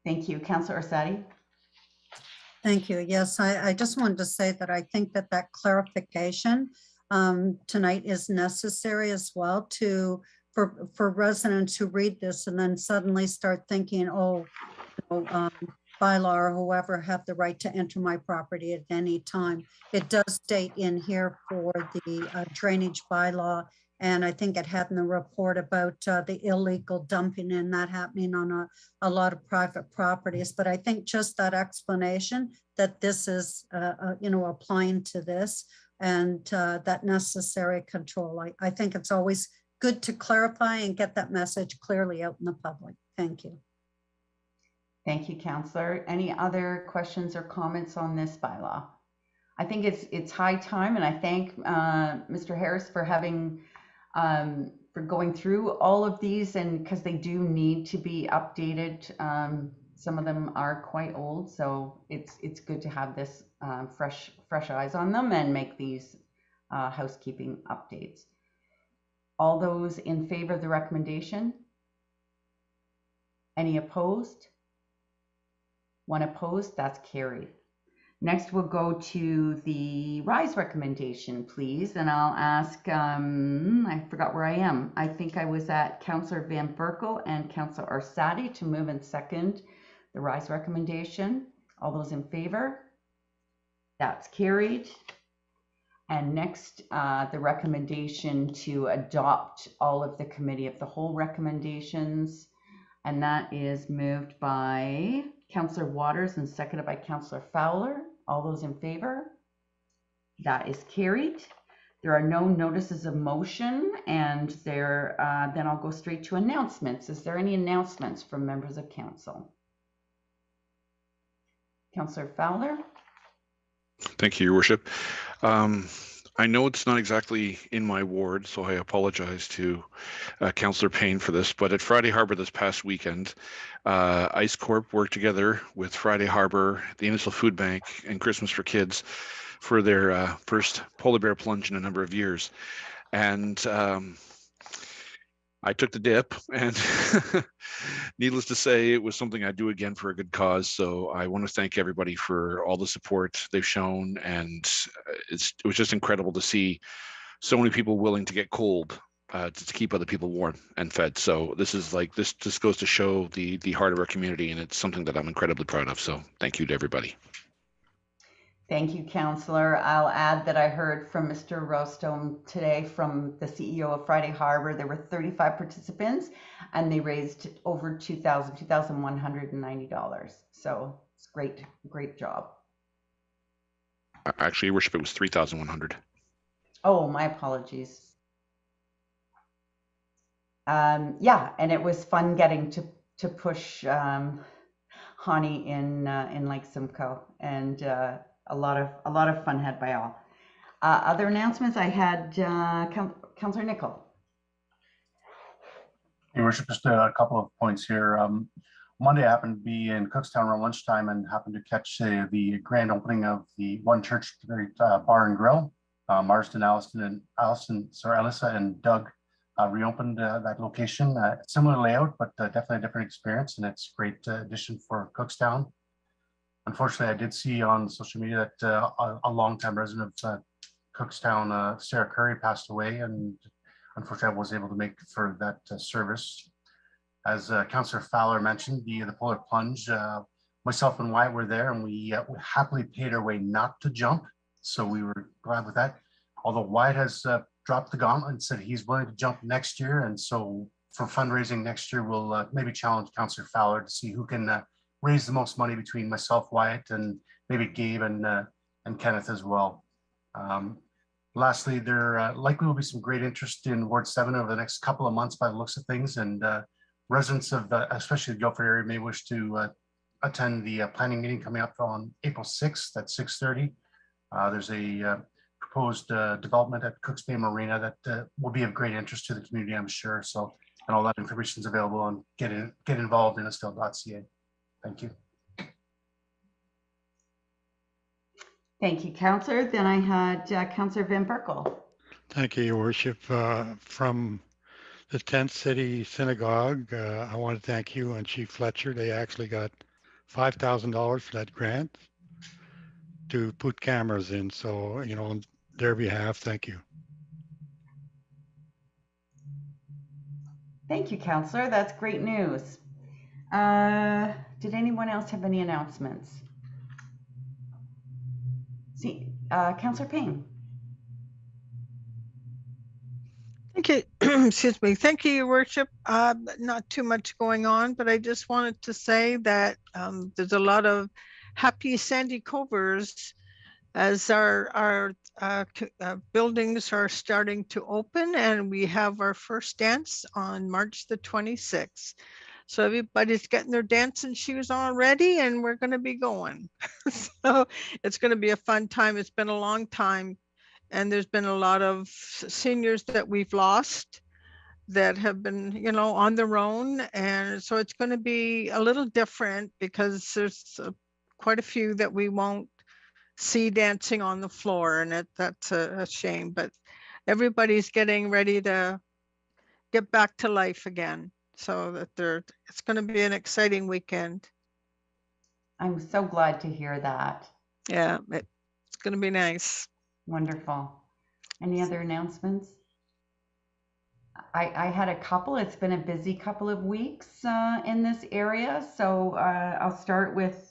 Thank you. Councillor Orsatti. Thank you. Yes, I just wanted to say that I think that clarification tonight is necessary as well for residents who read this and then suddenly start thinking, oh, bylaw or whoever have the right to enter my property at any time. It does state in here for the drainage bylaw, and I think it had in the report about the illegal dumping and that happening on a lot of private properties. But I think just that explanation that this is, applying to this and that necessary control. I think it's always good to clarify and get that message clearly out in the public. Thank you. Thank you, Councillor. Any other questions or comments on this bylaw? I think it's high time, and I thank Mr. Harris for having for going through all of these, and because they do need to be updated. Some of them are quite old, so it's good to have this fresh eyes on them and make these housekeeping updates. All those in favor of the recommendation? Any opposed? One opposed, that's carried. Next, we'll go to the rise recommendation, please. And I'll ask, I forgot where I am. I think I was at Councillor Van Berkel and Councillor Orsatti to move and second the rise recommendation. All those in favor? That's carried. And next, the recommendation to adopt all of the committee of the whole recommendations. And that is moved by Councillor Waters and seconded by Councillor Fowler. All those in favor? That is carried. There are no notices of motion, and then I'll go straight to announcements. Is there any announcements from members of council? Councillor Fowler. Thank you, Your Worship. I know it's not exactly in my ward, so I apologize to Councillor Payne for this, but at Friday Harbor this past weekend, Ice Corp worked together with Friday Harbor, the Innisfil Food Bank, and Christmas for Kids for their first polar bear plunge in a number of years. And I took the dip, and needless to say, it was something I'd do again for a good cause. So I want to thank everybody for all the support they've shown, and it was just incredible to see so many people willing to get cold to keep other people warm and fed. So this just goes to show the heart of our community, and it's something that I'm incredibly proud of. So thank you to everybody. Thank you, Councillor. I'll add that I heard from Mr. Rostome today from the CEO of Friday Harbor. There were 35 participants, and they raised over $2,190. So it's great job. Actually, Your Worship, it was 3,100. Oh, my apologies. Yeah, and it was fun getting to push Hani in Lake Simcoe, and a lot of fun had by all. Other announcements, I had Councillor Nicol. Your Worship, just a couple of points here. Monday I happened to be in Cookstown around lunchtime and happened to catch the grand opening of the One Church Bar and Grill Marsden, Alyssa and Doug reopened that location. Similar layout, but definitely a different experience, and it's a great addition for Cookstown. Unfortunately, I did see on social media that a longtime resident of Cookstown, Sarah Curry, passed away, and unfortunately I wasn't able to make for that service. As Councillor Fowler mentioned, the polar plunge, myself and Wyatt were there, and we happily paid our way not to jump, so we were glad with that. Although Wyatt has dropped the gauntlet and said he's willing to jump next year, and so for fundraising next year, we'll maybe challenge Councillor Fowler to see who can raise the most money between myself, Wyatt, and maybe Gabe and Kenneth as well. Lastly, there likely will be some great interest in Ward 7 over the next couple of months by the looks of things, and residents of especially the Guildford area may wish to attend the planning meeting coming up on April 6th at 6:30. There's a proposed development at Cooks Bay Marina that will be of great interest to the community, I'm sure. So, and all that information is available on get involved in Innisfil.ca. Thank you. Thank you, Councillor. Then I had Councillor Van Berkel. Thank you, Your Worship. From the Tent City Synagogue, I want to thank you and Chief Fletcher. They actually got $5,000 for that grant to put cameras in. So, you know, on their behalf, thank you. Thank you, Councillor. That's great news. Did anyone else have any announcements? See, Councillor Payne. Thank you. Excuse me. Thank you, Your Worship. Not too much going on, but I just wanted to say that there's a lot of happy Sandy Covers as our buildings are starting to open, and we have our first dance on March the 26th. So everybody's getting their dancing shoes on ready, and we're going to be going. So it's going to be a fun time. It's been a long time, and there's been a lot of seniors that we've lost that have been, you know, on their own. And so it's going to be a little different because there's quite a few that we won't see dancing on the floor, and that's a shame. But everybody's getting ready to get back to life again. So that it's going to be an exciting weekend. I'm so glad to hear that. Yeah, it's going to be nice. Wonderful. Any other announcements? I had a couple. It's been a busy couple of weeks in this area. So I'll start with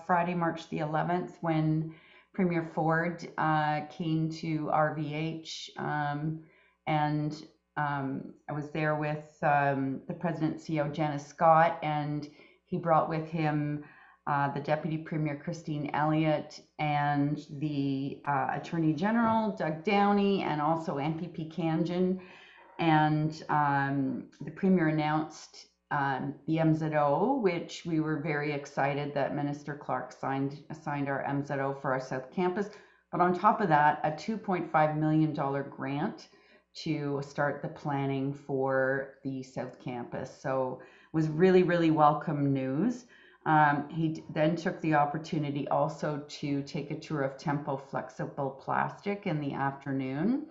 Friday, March the 11th, when Premier Ford came to RVH, and I was there with the President CEO, Janice Scott, and he brought with him the Deputy Premier, Christine Elliott, and the Attorney General, Doug Downey, and also MPP Kanjan. And the Premier announced the MZO, which we were very excited that Minister Clark signed our MZO for our South Campus. But on top of that, a $2.5 million grant to start the planning for the South Campus. So it was really, really welcome news. He then took the opportunity also to take a tour of Tempo Flexible Plastic in the afternoon.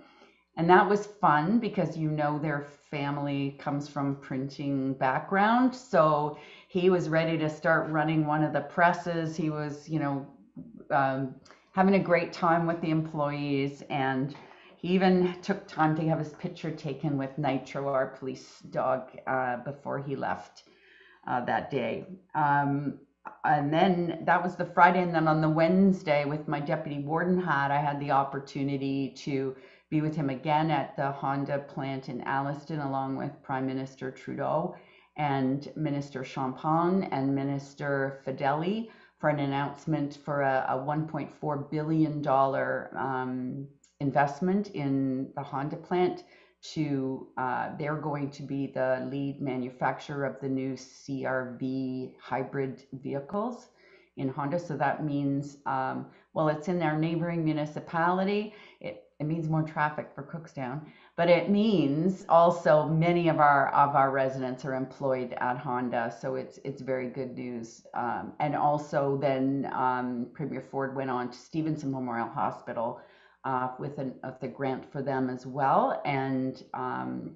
And that was fun because, you know, their family comes from printing background. So he was ready to start running one of the presses. He was, you know, having a great time with the employees. And he even took time to have his picture taken with Nitro, our police dog, before he left that day. And then that was the Friday. And then on the Wednesday, with my deputy warden hat, I had the opportunity to be with him again at the Honda plant in Alliston, along with Prime Minister Trudeau and Minister Champagne and Minister Fedeli, for an announcement for a $1.4 billion investment in the Honda plant. They're going to be the lead manufacturer of the new CR-V hybrid vehicles in Honda. So that means, well, it's in their neighboring municipality. It means more traffic for Cookstown, but it means also many of our residents are employed at Honda, so it's very good news. And also then Premier Ford went on to Stevenson Memorial Hospital with the grant for them as well, and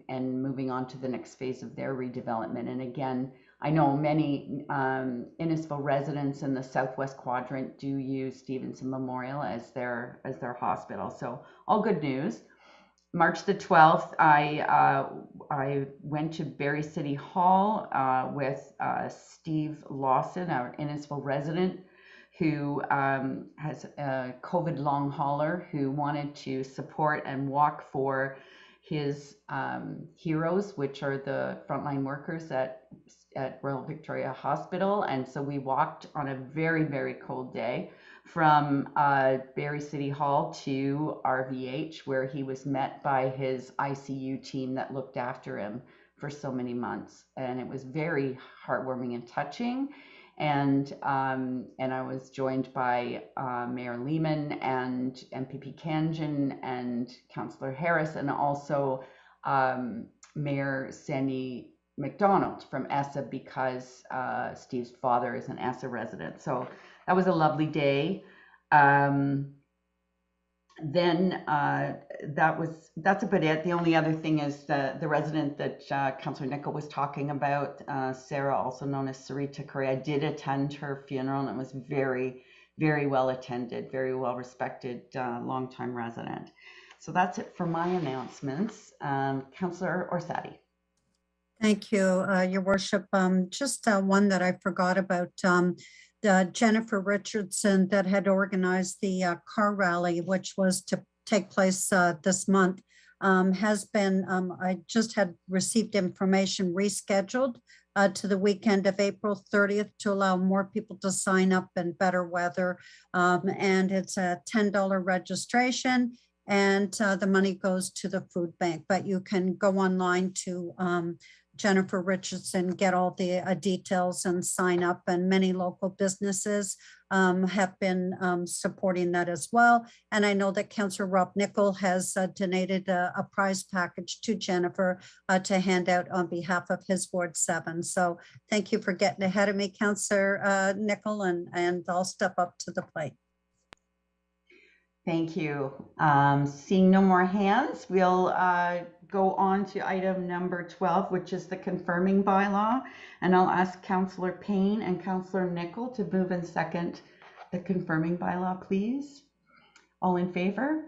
moving on to the next phase of their redevelopment. And again, I know many Innisfil residents in the Southwest Quadrant do use Stevenson Memorial as their hospital. So all good news. March the 12th, I went to Barrie City Hall with Steve Lawson, our Innisfil resident, who has a COVID long hauler who wanted to support and walk for his heroes, which are the frontline workers at Royal Victoria Hospital. And so we walked on a very, very cold day from Barrie City Hall to RVH, where he was met by his ICU team that looked after him for so many months. And it was very heartwarming and touching. And I was joined by Mayor Lehman and MPP Kanjan and Councillor Harris, and also Mayor Sandy McDonald from ESSA, because Steve's father is an ESSA resident. So that was a lovely day. Then that's about it. The only other thing is the resident that Councillor Nickel was talking about, Sarah, also known as Sarita Curry. I did attend her funeral, and it was very, very well attended, very well respected, longtime resident. So that's it for my announcements. Councillor Orsatti. Thank you, Your Worship. Just one that I forgot about. Jennifer Richardson, that had organized the car rally, which was to take place this month, has been, I just had received information, rescheduled to the weekend of April 30th to allow more people to sign up in better weather. And it's a $10 registration, and the money goes to the food bank. But you can go online to Jennifer Richardson, get all the details and sign up, and many local businesses have been supporting that as well. And I know that Councillor Rob Nickel has donated a prize package to Jennifer to hand out on behalf of his Ward 7. So thank you for getting ahead of me, Councillor Nickel, and I'll step up to the plate. Thank you. Seeing no more hands, we'll go on to item number 12, which is the confirming bylaw. And I'll ask Councillor Payne and Councillor Nickel to move and second the confirming bylaw, please. All in favor?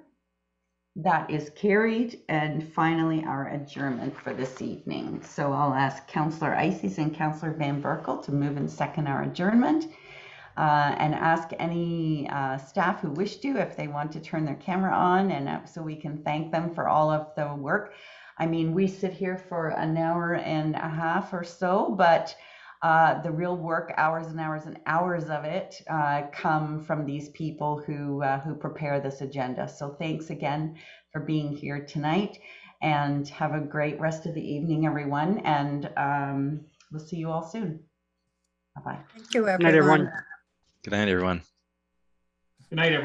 That is carried. And finally, our adjournment for this evening. So I'll ask Councillor Ices and Councillor Van Berkel to move and second our adjournment. And ask any staff who wish to, if they want to turn their camera on, and so we can thank them for all of the work. I mean, we sit here for an hour and a half or so, but the real work, hours and hours and hours of it, come from these people who prepare this agenda. So thanks again for being here tonight, and have a great rest of the evening, everyone. And we'll see you all soon. Bye-bye. Thank you, everyone. Good night, everyone. Good night, everyone. Good night, everyone.